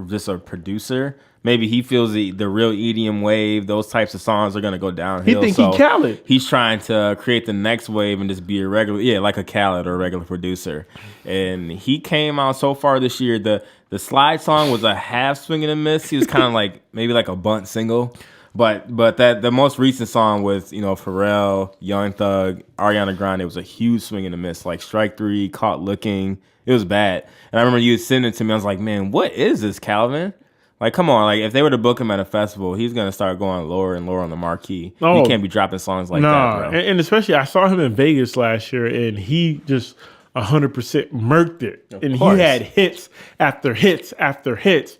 just a producer. Maybe he feels the real EDM wave, those types of songs are going to go downhill. He think he Khaled. He's trying to create the next wave and just be a regular, like a Khaled or a regular producer. And he came out so far this year. The Slide song was a half swing and a miss. He was kind of like maybe like a bunt single. But that the most recent song with Pharrell, Young Thug, Ariana Grande, it was a huge swing and a miss. Like Strike 3, Caught Looking, it was bad. And I remember you sending it to me. I was like, man, what is this, Calvin? Like, come on. Like, if they were to book him at a festival, he's gonna start going lower and lower on the marquee. He can't be dropping songs like that, bro. And especially, I saw him in Vegas last year, and he just 100% murked it. And he had hits after hits after hits.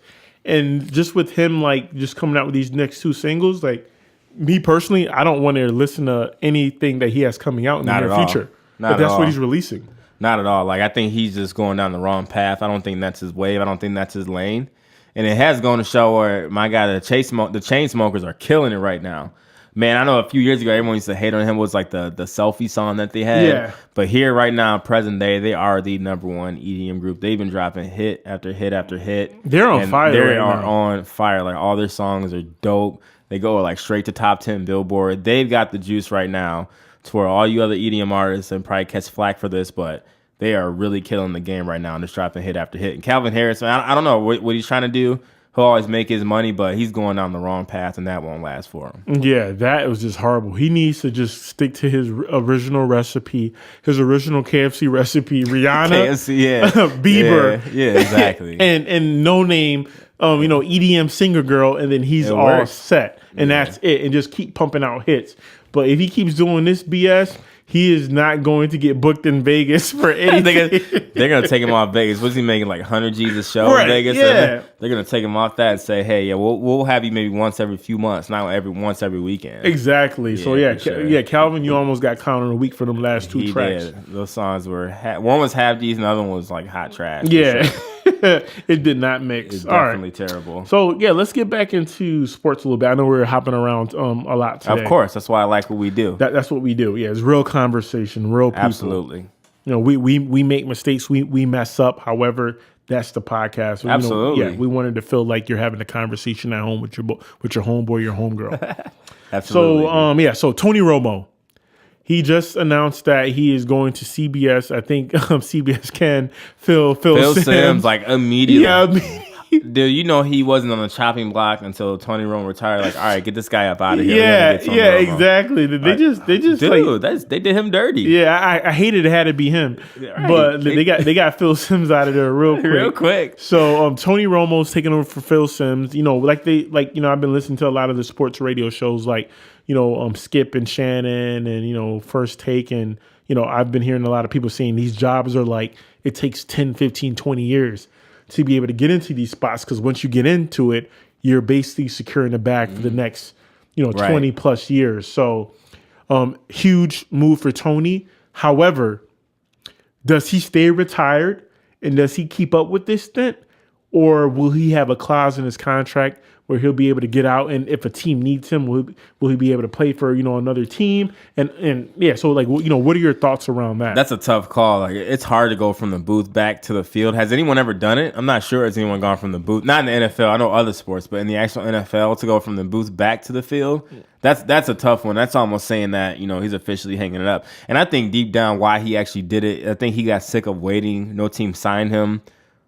And just with him, just coming out with these next 2 singles, me personally, I don't want to listen to anything that he has coming out in the near future. But that's what he's releasing. Not at all. I think he's just going down the wrong path. I don't think that's his wave. I don't think that's his lane. And it has gone to show where, my God, the Chainsmokers are killing it right now. Man, I know a few years ago, everyone used to hate on him. It was like the selfie song that they had. Yeah. But here right now, present day, they are the number 1 EDM group. They've been dropping hit after hit after hit. They're on fire. They are on fire. Like, all their songs are dope. They go like straight to top 10 Billboard. They've got the juice right now to where all you other EDM artists and probably catch flack for this, but they are really killing the game right now and just dropping hit after hit. And Calvin Harris, I don't know what he's trying to do. He'll always make his money, but he's going down the wrong path, and that won't last for him. Yeah, that was just horrible. He needs to just stick to his original recipe, his original KFC recipe. Rihanna, KFC, yeah. Bieber, yeah, exactly. and no name, EDM singer girl, and then he's all works. set, and that's it. And just keep pumping out hits. But if he keeps doing this BS, he is not going to get booked in Vegas for anything. They're going to take him off Vegas. What's he making, like 100 G's a show Right, in Vegas? yeah. They're going to take him off that and say, hey, yeah, we'll have you maybe once every few months, not once every weekend. Exactly. So Yeah, for sure. Calvin, you almost got counted a week for them last two He tracks. did. Those songs were, one was half G's and the other one was like hot trash. Yeah, Sure. it did not mix. It's All right. definitely terrible. So yeah, let's get back into sports a little bit. I know we're hopping around a lot today. Of course. That's why I like what we do. That's what we do. Yeah, it's real conversation, real people. Absolutely. We make mistakes, we mess up. However, that's the podcast. So, Absolutely. we wanted to feel like you're having a conversation at home with your homeboy, your homegirl. Absolutely. So Tony Romo, he just announced that he is going to CBS. I think CBS can Phil Sims, like immediately. Yeah, Dude, he wasn't on the chopping block until Tony Romo retired. Like, all right, get this guy up out of here. Yeah, exactly. They just dude, they did him dirty. Yeah, I hated it had to be him, Right. but they got Phil Sims out of there real quick. So Tony Romo's taking over for Phil Sims. I've been listening to a lot of the sports radio shows like Skip and Shannon and First Take, and I've been hearing a lot of people saying these jobs are like it takes 10, 15, 20 years to be able to get into these spots, because once you get into it, you're basically securing the bag for the next 20 plus years. So huge move for Tony. However, does he stay retired and does he keep up with this stint, or will he have a clause in his contract where he'll be able to get out, and if a team needs him, will he be able to play for another team? And yeah, so what are your thoughts around that? That's a tough call. Like, it's hard to go from the booth back to the field. Has anyone ever done it? I'm not sure. Has anyone gone from the booth? Not in the NFL. I know other sports, but in the actual NFL, to go from the booth back to the field, that's a tough one. That's almost saying that he's officially hanging it up. And I think deep down why he actually did it, I think he got sick of waiting. No team signed him.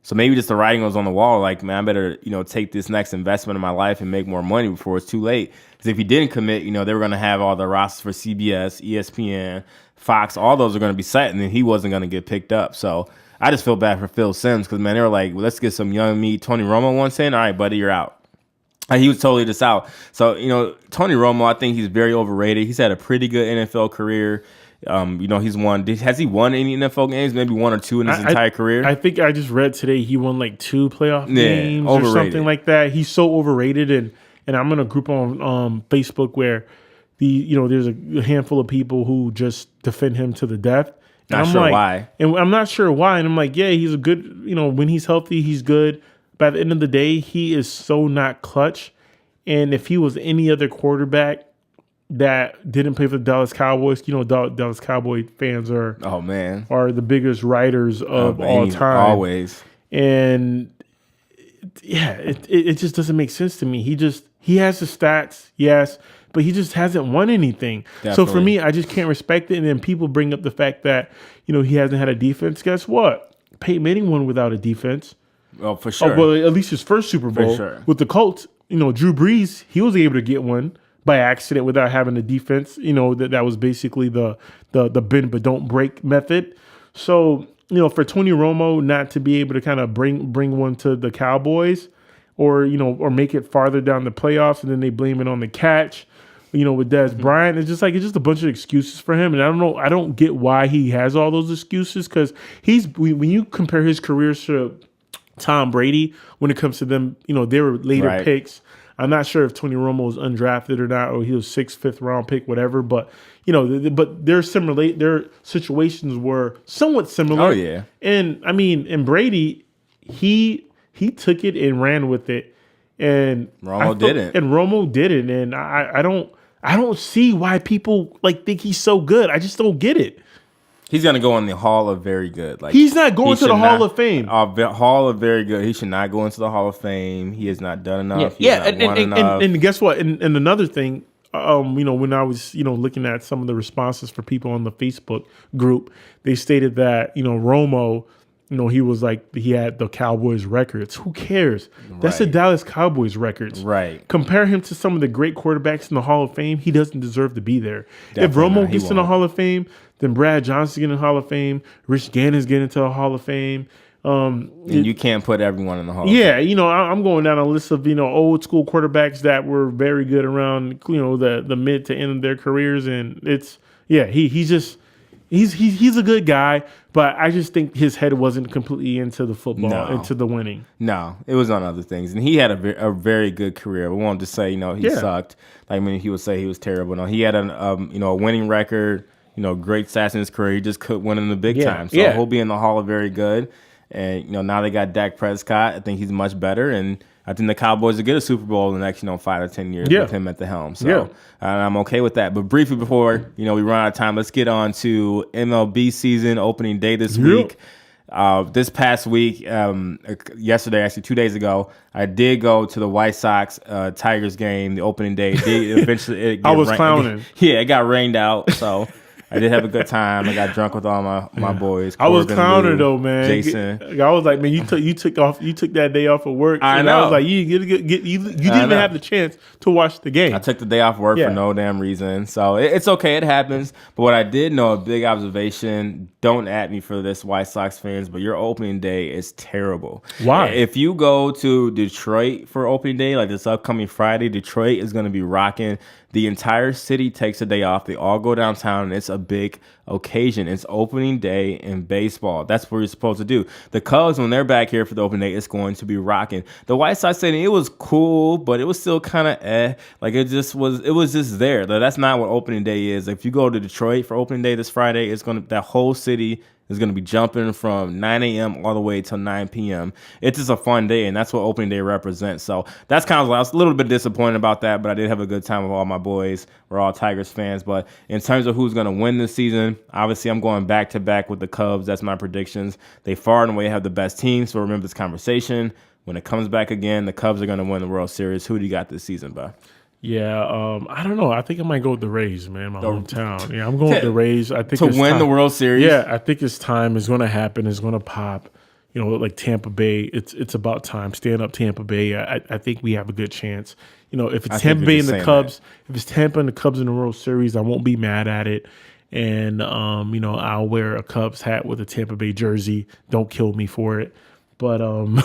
So maybe just the writing was on the wall, like, man, I better, take this next investment in my life and make more money before it's too late. Because if he didn't commit, they were going to have all the rosters for CBS, ESPN, Fox, all those are going to be set, and then he wasn't going to get picked up. So I just feel bad for Phil Sims because, man, they were like, well, let's get some young meat. Tony Romo once in, all right, buddy, you're out. He was totally just out. So, Tony Romo, I think he's very overrated. He's had a pretty good NFL career. He's won. Has he won any NFL games? Maybe one or two in his entire career. I think I just read today he won like 2 playoff games or something like that. He's so overrated, and I'm in a group on Facebook where there's a handful of people who just defend him to the death. Not sure why. And I'm not sure why. And I'm like, yeah, he's a good. When he's healthy, he's good. But at the end of the day, he is so not clutch. And if he was any other quarterback that didn't play for the Dallas Cowboys, Dallas Cowboy fans are the biggest writers of all time. Always. And yeah, it just doesn't make sense to me. He has the stats, yes, but he just hasn't won anything. Definitely. So for me, I just can't respect it. And then people bring up the fact that, he hasn't had a defense. Guess what? Peyton Manning won without a defense. Well, for sure. Well, at least his first Super Bowl. For sure. With the Colts, Drew Brees, he was able to get one by accident without having a defense. That was basically the bend but don't break method. So, for Tony Romo not to be able to kind of bring one to the Cowboys or make it farther down the playoffs, and then they blame it on the catch, with Dez Bryant, it's just a bunch of excuses for him. And I don't get why he has all those excuses, because when you compare his careers to Tom Brady, when it comes to them, they were later picks. I'm not sure if Tony Romo was undrafted or not, or he was 6th, 5th round pick, whatever. But but their situations were somewhat similar. Oh yeah. And I mean, and Brady, he took it and ran with it, and Romo didn't. And Romo didn't, and I don't see why people think he's so good. I just don't get it. He's gonna go in the Hall of Very Good. Like He's not going he to the should Hall not- of Fame. Hall of Very Good. He should not go into the Hall of Fame. He has not done enough. He Yeah, has not won enough. and guess what? And another thing, when I was, looking at some of the responses for people on the Facebook group, they stated that, Romo, he was like, he had the Cowboys records. Who cares? That's the Right. Dallas Cowboys records. Right. Compare him to some of the great quarterbacks in the Hall of Fame. He doesn't deserve to be there. Definitely if Romo not. He gets in the won't. Hall of Fame, then Brad Johnson getting in the Hall of Fame. Rich Gannon's getting into the Hall of Fame. And you can't put everyone in the Hall of Yeah, Fame. I'm going down a list of old school quarterbacks that were very good around the mid to end of their careers, and he's a good guy, but I just think his head wasn't completely into the football, No. into the winning. No, it was on other things. And he had a very good career. We won't just say, he sucked. Like, he would say he was terrible. No, he had a winning record, great stats in his career. He just couldn't win in the big time. So he'll be in the Hall of Very Good. And, now they got Dak Prescott. I think he's much better. And I think the Cowboys will get a Super Bowl in the next, 5 or 10 years with him at the helm. So I'm okay with that. But briefly before, we run out of time, let's get on to MLB season opening day this week. This past week, yesterday, actually 2 days ago, I did go to the White Sox Tigers game, the opening day. Eventually, I was clowning. Yeah, it got rained out, so I did have a good time. I got drunk with all my boys. I was Corbin, clowning Lou, though, man. Jason. I was like, man, you took that day off of work. I and know. I was like, you didn't even have the chance to watch the game. I took the day off work for no damn reason. So it's okay. It happens. But what I did know, a big observation, don't at me for this, White Sox fans, but your opening day is terrible. Why? If you go to Detroit for opening day, like this upcoming Friday, Detroit is going to be rocking. The entire city takes a day off. They all go downtown, and it's a big occasion. It's opening day in baseball. That's what you're supposed to do. The Cubs, when they're back here for the opening day, it's going to be rocking. The White Sox Stadium, it was cool, but it was still kind of like it was just there. That's not what opening day is. If you go to Detroit for opening day this Friday, that whole city is going to be jumping from 9 a.m. all the way till 9 p.m. It's just a fun day, and that's what opening day represents. So that's kind of, I was a little bit disappointed about that, but I did have a good time with all my boys. We're all Tigers fans. But in terms of who's going to win this season, obviously I'm going back-to-back with the Cubs. That's my predictions. They far and away have the best team, so remember this conversation. When it comes back again, the Cubs are going to win the World Series. Who do you got this season, bro? Yeah, I don't know. I think I might go with the Rays, man. My hometown. Yeah, I'm going with the Rays. I think to win time. The World Series. Yeah, I think it's time. It's going to happen. It's going to pop. Like Tampa Bay. It's about time. Stand up, Tampa Bay. I think we have a good chance. If it's Tampa Bay and the Cubs, if it's Tampa and the Cubs in the World Series, I won't be mad at it. And I'll wear a Cubs hat with a Tampa Bay jersey. Don't kill me for it. But I'm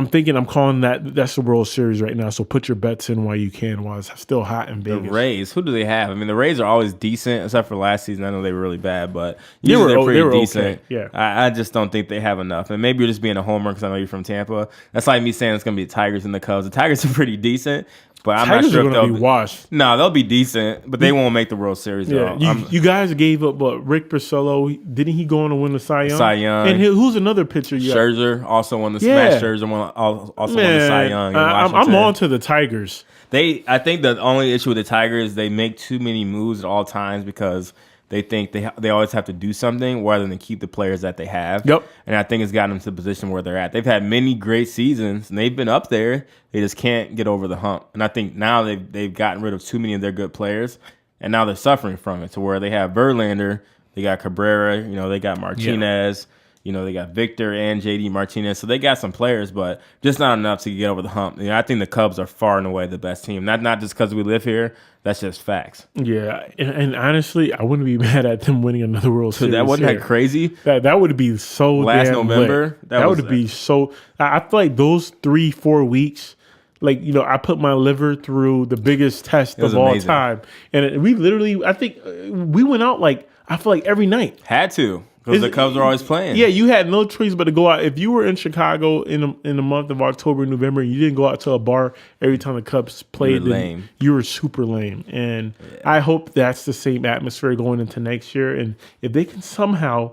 thinking I'm calling that's the World Series right now. So put your bets in while you can, while it's still hot in Vegas. The Rays, who do they have? I mean, the Rays are always decent, except for last season. I know they were really bad, but usually they're pretty decent. Okay. Yeah, I just don't think they have enough. And maybe you're just being a homer because I know you're from Tampa. That's like me saying it's going to be the Tigers and the Cubs. The Tigers are pretty decent, but I'm Tigers not sure are if going to they'll be washed. No, they'll be decent, but they won't make the World Series. Yeah, though. you guys gave up, but Rick Porcello, didn't he go on to win the Cy Young? Cy Young. And who's another pitcher? Scherzer also won the Smash. Scherzer also won the Cy Young. I'm on to the Tigers. I think the only issue with the Tigers, they make too many moves at all times because they think they always have to do something rather than keep the players that they have. Yep. And I think it's gotten them to the position where they're at. They've had many great seasons, and they've been up there. They just can't get over the hump. And I think now they've gotten rid of too many of their good players, and now they're suffering from it to where they have Verlander, they got Cabrera, they got Martinez. They got Victor and JD Martinez. So they got some players, but just not enough to get over the hump. I think the Cubs are far and away the best team. Not just because we live here. That's just facts. Yeah. And honestly, I wouldn't be mad at them winning another World Series. That wasn't that crazy? That would be so last damn November? Lit. That would be so. I feel like those 3-4 weeks, I put my liver through the biggest test of all time. And we literally, I think we went out I feel like every night. Had to. Because the Cubs are always playing. Yeah, you had no choice but to go out. If you were in Chicago in the month of October and November, and you didn't go out to a bar every time the Cubs played, lame. You were super lame. And I hope that's the same atmosphere going into next year. And if they can somehow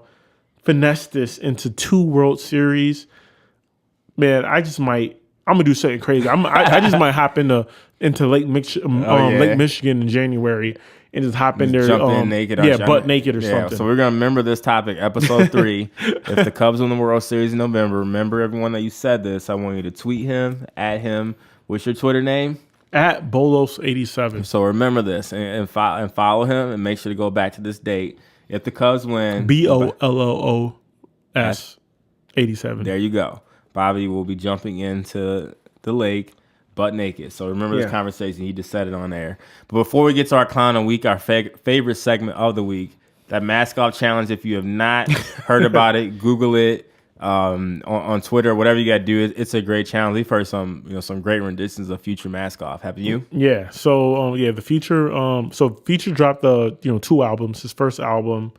finesse this into 2 World Series, man, I just might I'm gonna do something crazy. I just might hop into Lake Lake Michigan in January and just hop in there, jump in naked, butt naked or something. So we're gonna remember this topic, episode 3. If the Cubs win the World Series in November, remember everyone that you said this. I want you to tweet him, at him. What's your Twitter name? At Bolos87. So remember this and follow him and make sure to go back to this date. If the Cubs win, BOLOOS 87. There you go. Bobby will be jumping into the lake butt naked. So remember this conversation. He just said it on air. But before we get to our clown of the week, our favorite segment of the week, that mask off challenge. If you have not heard about it, Google it on Twitter, whatever you got to do. It's a great challenge. We've heard some great renditions of Future mask off. Have you? Yeah. So the Future. So Future dropped the 2 albums. His first album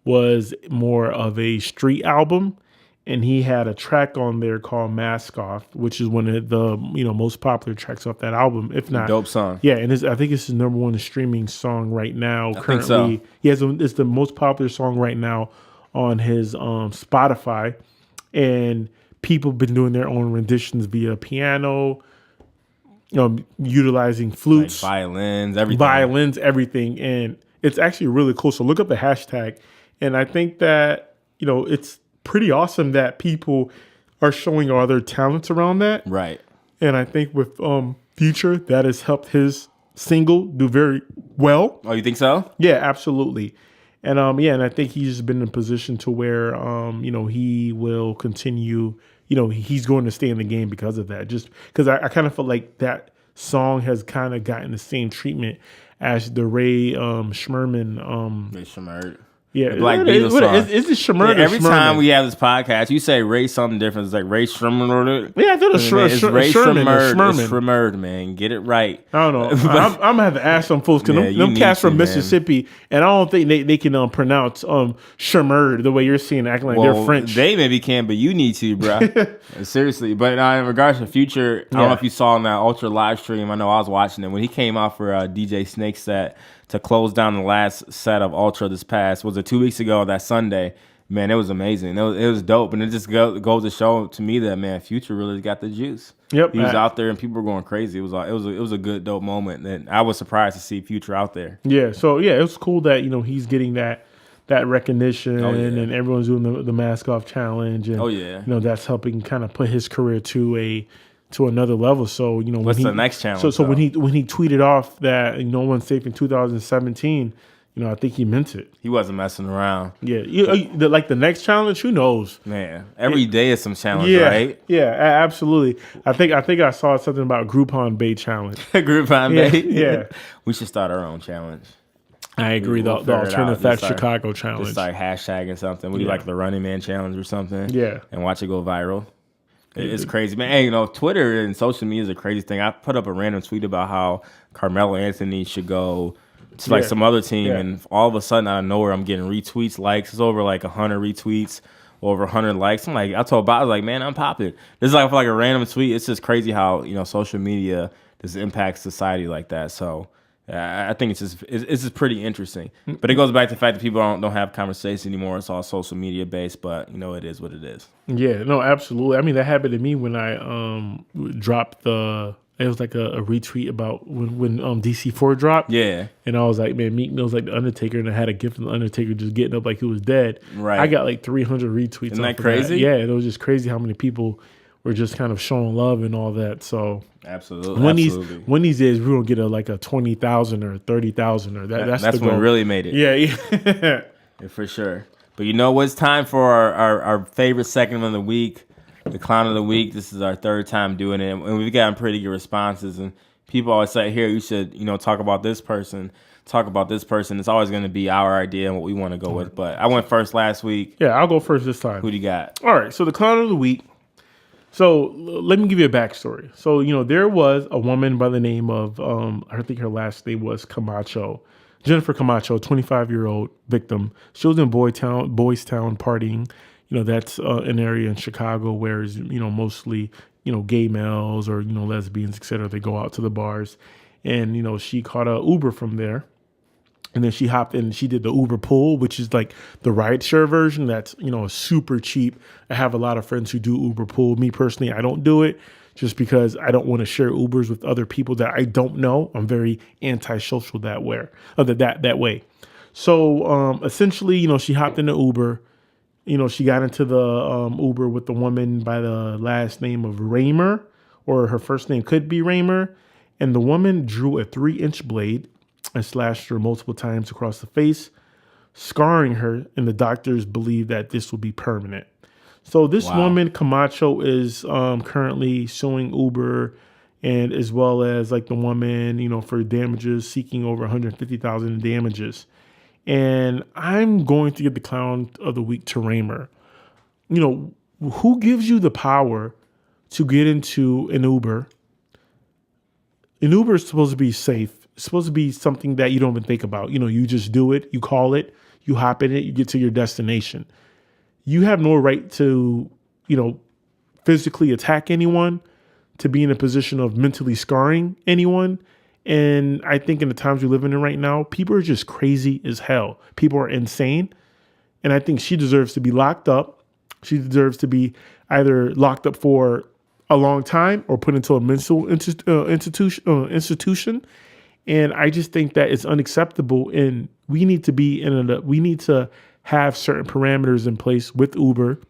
was more of a street album. And he had a track on there called Mask Off, which is one of the most popular tracks off that album, if not. Dope song. Yeah, and I think it's his number 1 streaming song right now. I think so. It's the most popular song right now on his Spotify. And people have been doing their own renditions via piano, utilizing flutes. Like violins, everything. And it's actually really cool. So look up the hashtag. And I think that, it's pretty awesome that people are showing other talents around that. Right. And I think with Future, that has helped his single do very well. Oh, you think so? Yeah, absolutely. And and I think he's been in a position to where he will continue, he's going to stay in the game because of that. Just because I kind of feel like that song has kind of gotten the same treatment as the Ray Schmerman. Ray Schmerman. Yeah, the Black Beatles song. Is it Schmerman? Every time we have this podcast, you say Ray something different. It's like Ray Schmerman. Yeah, I thought it's Ray Schmerman. It's Schmerman, man. Get it right. I don't know. I'm gonna have to ask some folks because them cats from Mississippi, and I don't think they can pronounce Schmerman the way you're seeing acting like they're French. They maybe can, but you need to, bro. Seriously. But in regards to Future, I don't know if you saw in that Ultra live stream. I know I was watching it when he came out for DJ Snake's set to close down the last set of Ultra this past, was it 2 weeks ago, that Sunday? Man, it was amazing. It was dope. And it just goes to show to me that, man, Future really got the juice. Yep. He was out there and people were going crazy. It was a good, dope moment. And I was surprised to see Future out there. Yeah. So, it was cool that, he's getting that recognition and everyone's doing the mask off challenge. And, that's helping kind of put his career to another level. So, what's the next challenge? So when he tweeted off that no one's safe in 2017, I think he meant it. He wasn't messing around. Yeah. Like the next challenge, who knows? Man, every day is some challenge, right? Yeah, absolutely. I think I saw something about Groupon Bay challenge. Groupon Bay? Yeah. We should start our own challenge. I agree. The Alternative Facts Chicago challenge. Just start hashtagging something. We do like the Running Man challenge or something. Yeah. And watch it go viral. It's crazy, man. Hey, Twitter and social media is a crazy thing. I put up a random tweet about how Carmelo Anthony should go to like some other team, and all of a sudden out of nowhere, I'm getting retweets, likes. It's over like 100 retweets, over 100 likes. I'm like, I told Bob, I was like, man, I'm popping. This is like a random tweet. It's just crazy how social media just impacts society like that. So I think it's just pretty interesting. But it goes back to the fact that people don't have conversations anymore. It's all social media based, but it is what it is. Yeah, no, absolutely. I mean, that happened to me when I dropped it was like a retweet about when DC4 dropped. Yeah. And I was like, man, Meek Mill's like the Undertaker, and I had a gift from the Undertaker just getting up like he was dead. Right. I got like 300 retweets. Isn't that crazy? Yeah, it was just crazy how many people were just kind of showing love and all that. So absolutely, one these days we're gonna get a 20,000 or 30,000 or that's the goal. When we really made it. Yeah, for sure. But it's time for our favorite segment of the week, the clown of the week. This is our third time doing it, and we've gotten pretty good responses. And people always say, "Here, you should talk about this person." It's always going to be our idea and what we want to go with. But I went first last week. Yeah, I'll go first this time. Who do you got? All right, so the clown of the week. So let me give you a backstory. So, there was a woman by the name of, I think her last name was Camacho, Jennifer Camacho, 25-year-old victim. She was in Boys Town partying. That's an area in Chicago where, mostly, gay males or, lesbians, et cetera. They go out to the bars. And, she caught a Uber from there. And then she hopped in and she did the Uber Pool, which is like the rideshare version. That's, super cheap. I have a lot of friends who do Uber Pool. Me personally, I don't do it just because I don't want to share Ubers with other people that I don't know. I'm very antisocial that way. That way. So essentially, she hopped in the Uber. She got into the Uber with the woman by the last name of Raymer, or her first name could be Raymer. And the woman drew a 3-inch blade and slashed her multiple times across the face, scarring her. And the doctors believe that this will be permanent. So this woman, Camacho, is currently suing Uber, and as well as like the woman, for damages, seeking over $150,000 in damages. And I'm going to give the clown of the week to Raymer. Who gives you the power to get into an Uber? An Uber is supposed to be safe. It's supposed to be something that you don't even think about. You just do it, you call it, you hop in it, you get to your destination. You have no right to, physically attack anyone, to be in a position of mentally scarring anyone. And I think in the times we live in right now, people are just crazy as hell. People are insane. And I think she deserves to be locked up. She deserves to be either locked up for a long time or put into a mental institution. And I just think that it's unacceptable. And we need to we need to have certain parameters in place with Uber,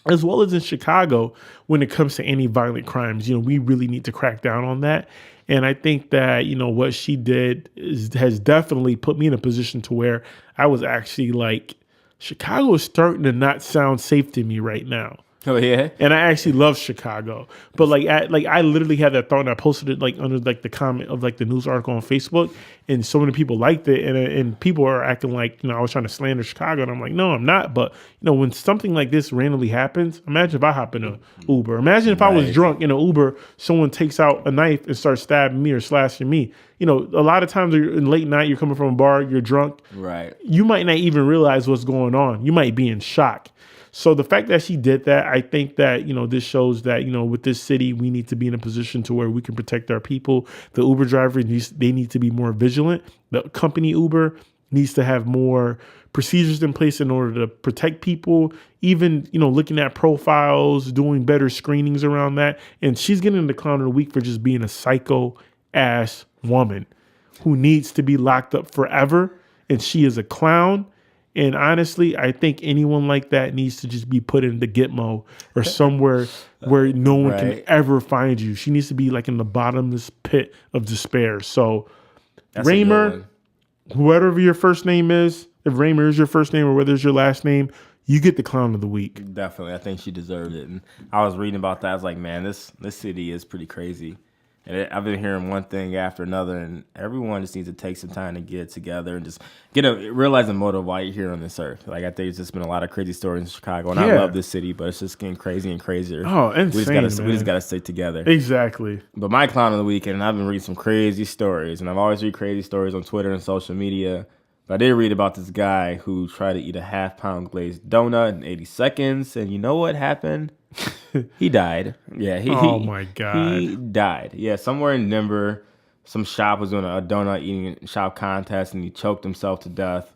as well as in Chicago, when it comes to any violent crimes. We really need to crack down on that. And I think that, what she did has definitely put me in a position to where I was actually like, Chicago is starting to not sound safe to me right now. Oh yeah, and I actually love Chicago, but I literally had that thought, and I posted it under the comment of the news article on Facebook, and so many people liked it, and people are acting like I was trying to slander Chicago, and I'm like, no, I'm not. But when something like this randomly happens, imagine if I hop in an Uber. Imagine if I was drunk in an Uber, someone takes out a knife and starts stabbing me or slashing me. A lot of times in late night, you're coming from a bar, you're drunk, right? You might not even realize what's going on. You might be in shock. So the fact that she did that, I think that, this shows that, with this city, we need to be in a position to where we can protect our people. The Uber drivers, they need to be more vigilant. The company Uber needs to have more procedures in place in order to protect people, even, looking at profiles, doing better screenings around that. And she's getting the clown of the week for just being a psycho ass woman who needs to be locked up forever. And she is a clown. And honestly, I think anyone like that needs to just be put in the Gitmo or somewhere where no one can ever find you. She needs to be in the bottomless pit of despair. So, that's Raymer, whatever your first name is, if Raymer is your first name or whether it's your last name, you get the clown of the week. Definitely. I think she deserved it. And I was reading about that. I was like, man, this city is pretty crazy. And I've been hearing one thing after another, and everyone just needs to take some time to get together and just realize the motive why you're here on this earth. I think there's just been a lot of crazy stories in Chicago, and I love this city, but it's just getting crazy and crazier. Oh, insane, we just got to stay together. Exactly. But my clown of the weekend, and I've been reading some crazy stories, and I've always read crazy stories on Twitter and social media. But I did read about this guy who tried to eat a half-pound glazed donut in 80 seconds, and you know what happened? He died. Yeah. Oh my God. He died. Yeah. Somewhere in Denver, some shop was doing a donut eating shop contest, and he choked himself to death.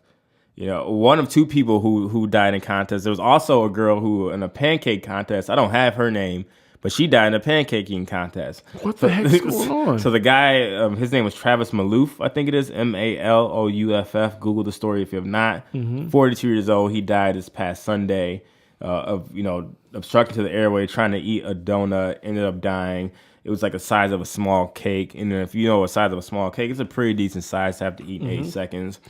One of two people who died in contest. There was also a girl who in a pancake contest. I don't have her name, but she died in a pancake eating contest. What the heck's going on? So the guy, his name was Travis Malouf. I think it is Malouff. Google the story if you have not. 42 years old. He died this past Sunday of obstruction to the airway, trying to eat a donut, ended up dying. It was like the size of a small cake. And if you know the size of a small cake, it's a pretty decent size to have to eat in 80 seconds.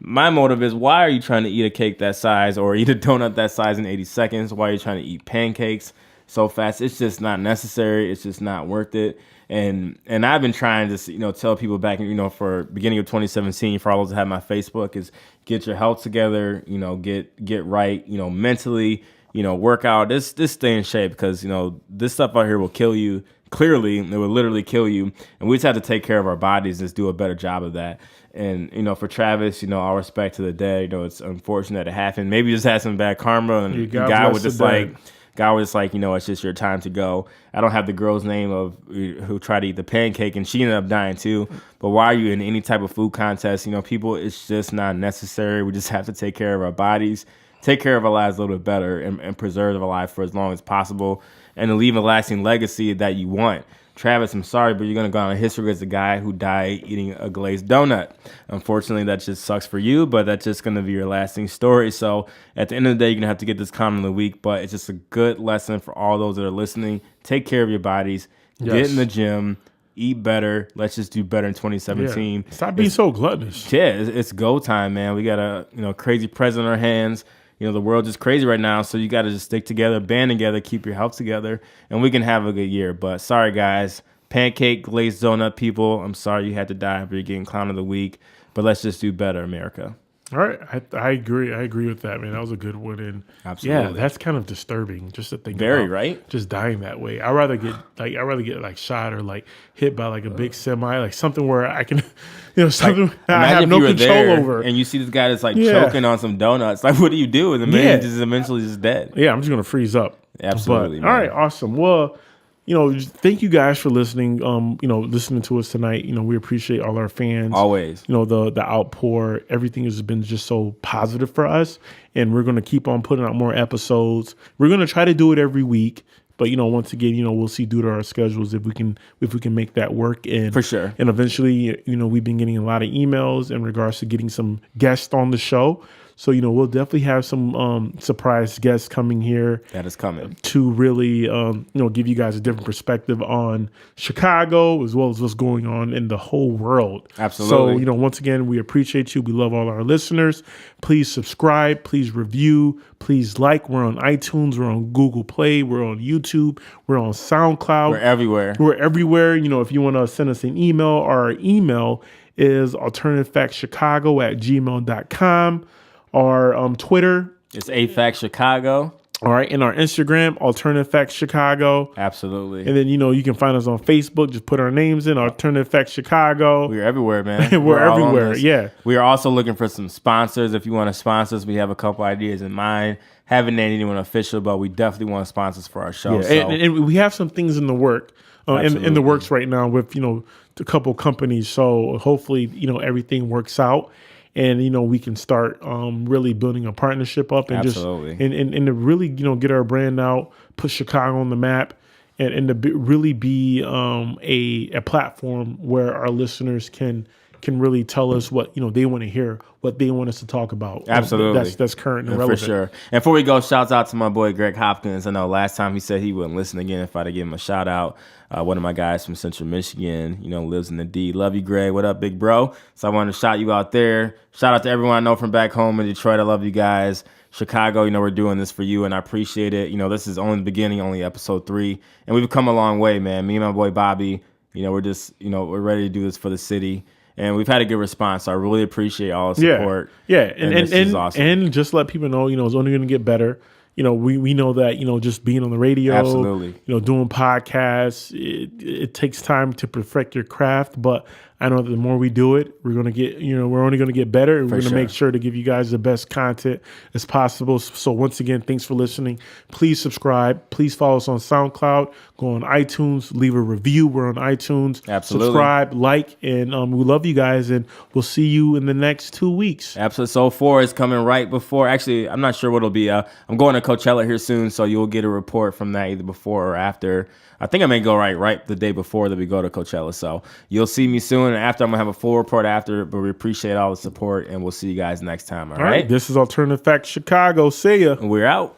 My motive is, why are you trying to eat a cake that size or eat a donut that size in 80 seconds? Why are you trying to eat pancakes so fast? It's just not necessary. It's just not worth it. And I've been trying to, tell people back, for beginning of 2017, for all those that have my Facebook, is get your health together, get right, mentally, work out, just stay in shape, because, this stuff out here will kill you. Clearly, it will literally kill you. And we just have to take care of our bodies and just do a better job of that. And, for Travis, all respect to the dead, it's unfortunate it happened. Maybe he just had some bad karma, and God was just like, it's just your time to go. I don't have the girl's name of who tried to eat the pancake, and she ended up dying too. But why are you in any type of food contest? People, it's just not necessary. We just have to take care of our bodies, take care of our lives a little bit better and preserve our life for as long as possible and to leave a lasting legacy that you want. Travis, I'm sorry, but you're going to go on history as a guy who died eating a glazed donut. Unfortunately, that just sucks for you, but that's just going to be your lasting story. So at the end of the day, you're going to have to get this comment of the week, but it's just a good lesson for all those that are listening. Take care of your bodies. Yes. Get in the gym. Eat better. Let's just do better in 2017. Yeah. Stop being so gluttonous. Yeah, it's go time, man. We got a crazy president on our hands. The world is crazy right now, so you got to just stick together, band together, keep your health together, and we can have a good year. But sorry, guys, pancake glazed donut people, I'm sorry you had to die for getting clown of the week, but let's just do better, America. All right, I agree. I agree with that, man. That was a good one, and absolutely, yeah, that's kind of disturbing just to think. Very about right. Just dying that way. I'd rather get shot or like hit by like a big semi, like something where I can, something like, I have no control over. And you see this guy that's like choking on some donuts. Like, what do you do? And the man just eventually just dead. Yeah, I'm just gonna freeze up. Absolutely. But, all right, awesome. Well, thank you guys for listening. Listening to us tonight. We appreciate all our fans. Always. The outpour. Everything has been just so positive for us, and we're going to keep on putting out more episodes. We're going to try to do it every week, but once again, we'll see due to our schedules if we can make that work. And for sure. And eventually, we've been getting a lot of emails in regards to getting some guests on the show. So, we'll definitely have some surprise guests coming here. That is coming. To really, give you guys a different perspective on Chicago as well as what's going on in the whole world. Absolutely. So, once again, we appreciate you. We love all our listeners. Please subscribe. Please review. Please like. We're on iTunes. We're on Google Play. We're on YouTube. We're on SoundCloud. We're everywhere. If you want to send us an email, our email is alternativefactschicago@gmail.com. Our Twitter. It's AFAC Chicago. All right. And our Instagram, Alternative Facts Chicago. Absolutely. And then, you can find us on Facebook. Just put our names in, Alternative Facts Chicago. We're everywhere, man. We're everywhere. Yeah. We are also looking for some sponsors. If you want to sponsor us, we have a couple ideas in mind. Haven't named anyone official, but we definitely want sponsors for our show. Yeah. So. And we have some things in the work, in the works right now with, a couple companies. So hopefully, everything works out. And, we can start really building a partnership up and absolutely. and to really, get our brand out, put Chicago on the map and to really be a platform where our listeners can really tell us what, they want to hear, what they want us to talk about. Absolutely. That's current and relevant. For sure. And before we go, shouts out to my boy Greg Hopkins. I know last time he said he wouldn't listen again if I'd give him a shout out. One of my guys from Central Michigan, lives in the D. Love you, Greg. What up, big bro? So I wanted to shout you out there. Shout out to everyone I know from back home in Detroit. I love you guys. Chicago, we're doing this for you, and I appreciate it. This is only the beginning, only episode 3. And we've come a long way, man. Me and my boy Bobby, we're just, we're ready to do this for the city. And we've had a good response, so I really appreciate all the support. Yeah. And this is awesome. And just let people know, it's only going to get better. We know that, just being on the radio, absolutely, doing podcasts, it takes time to perfect your craft, but I know that the more we do it, we're going to get, we're only going to get better, and we're going to make sure to give you guys the best content as possible. So once again, thanks for listening. Please subscribe. Please follow us on SoundCloud. Go on iTunes. Leave a review. We're on iTunes. Absolutely. Subscribe, like, and we love you guys, and we'll see you in the next 2 weeks. Episode 4 is coming right before. Actually, I'm not sure what it'll be. I'm going to Coachella here soon, so you'll get a report from that either before or after. I think I may go right the day before that we go to Coachella. So you'll see me soon. And after, I'm going to have a full report after, but we appreciate all the support, and we'll see you guys next time. All right? This is Alternative Facts Chicago. See ya. We're out.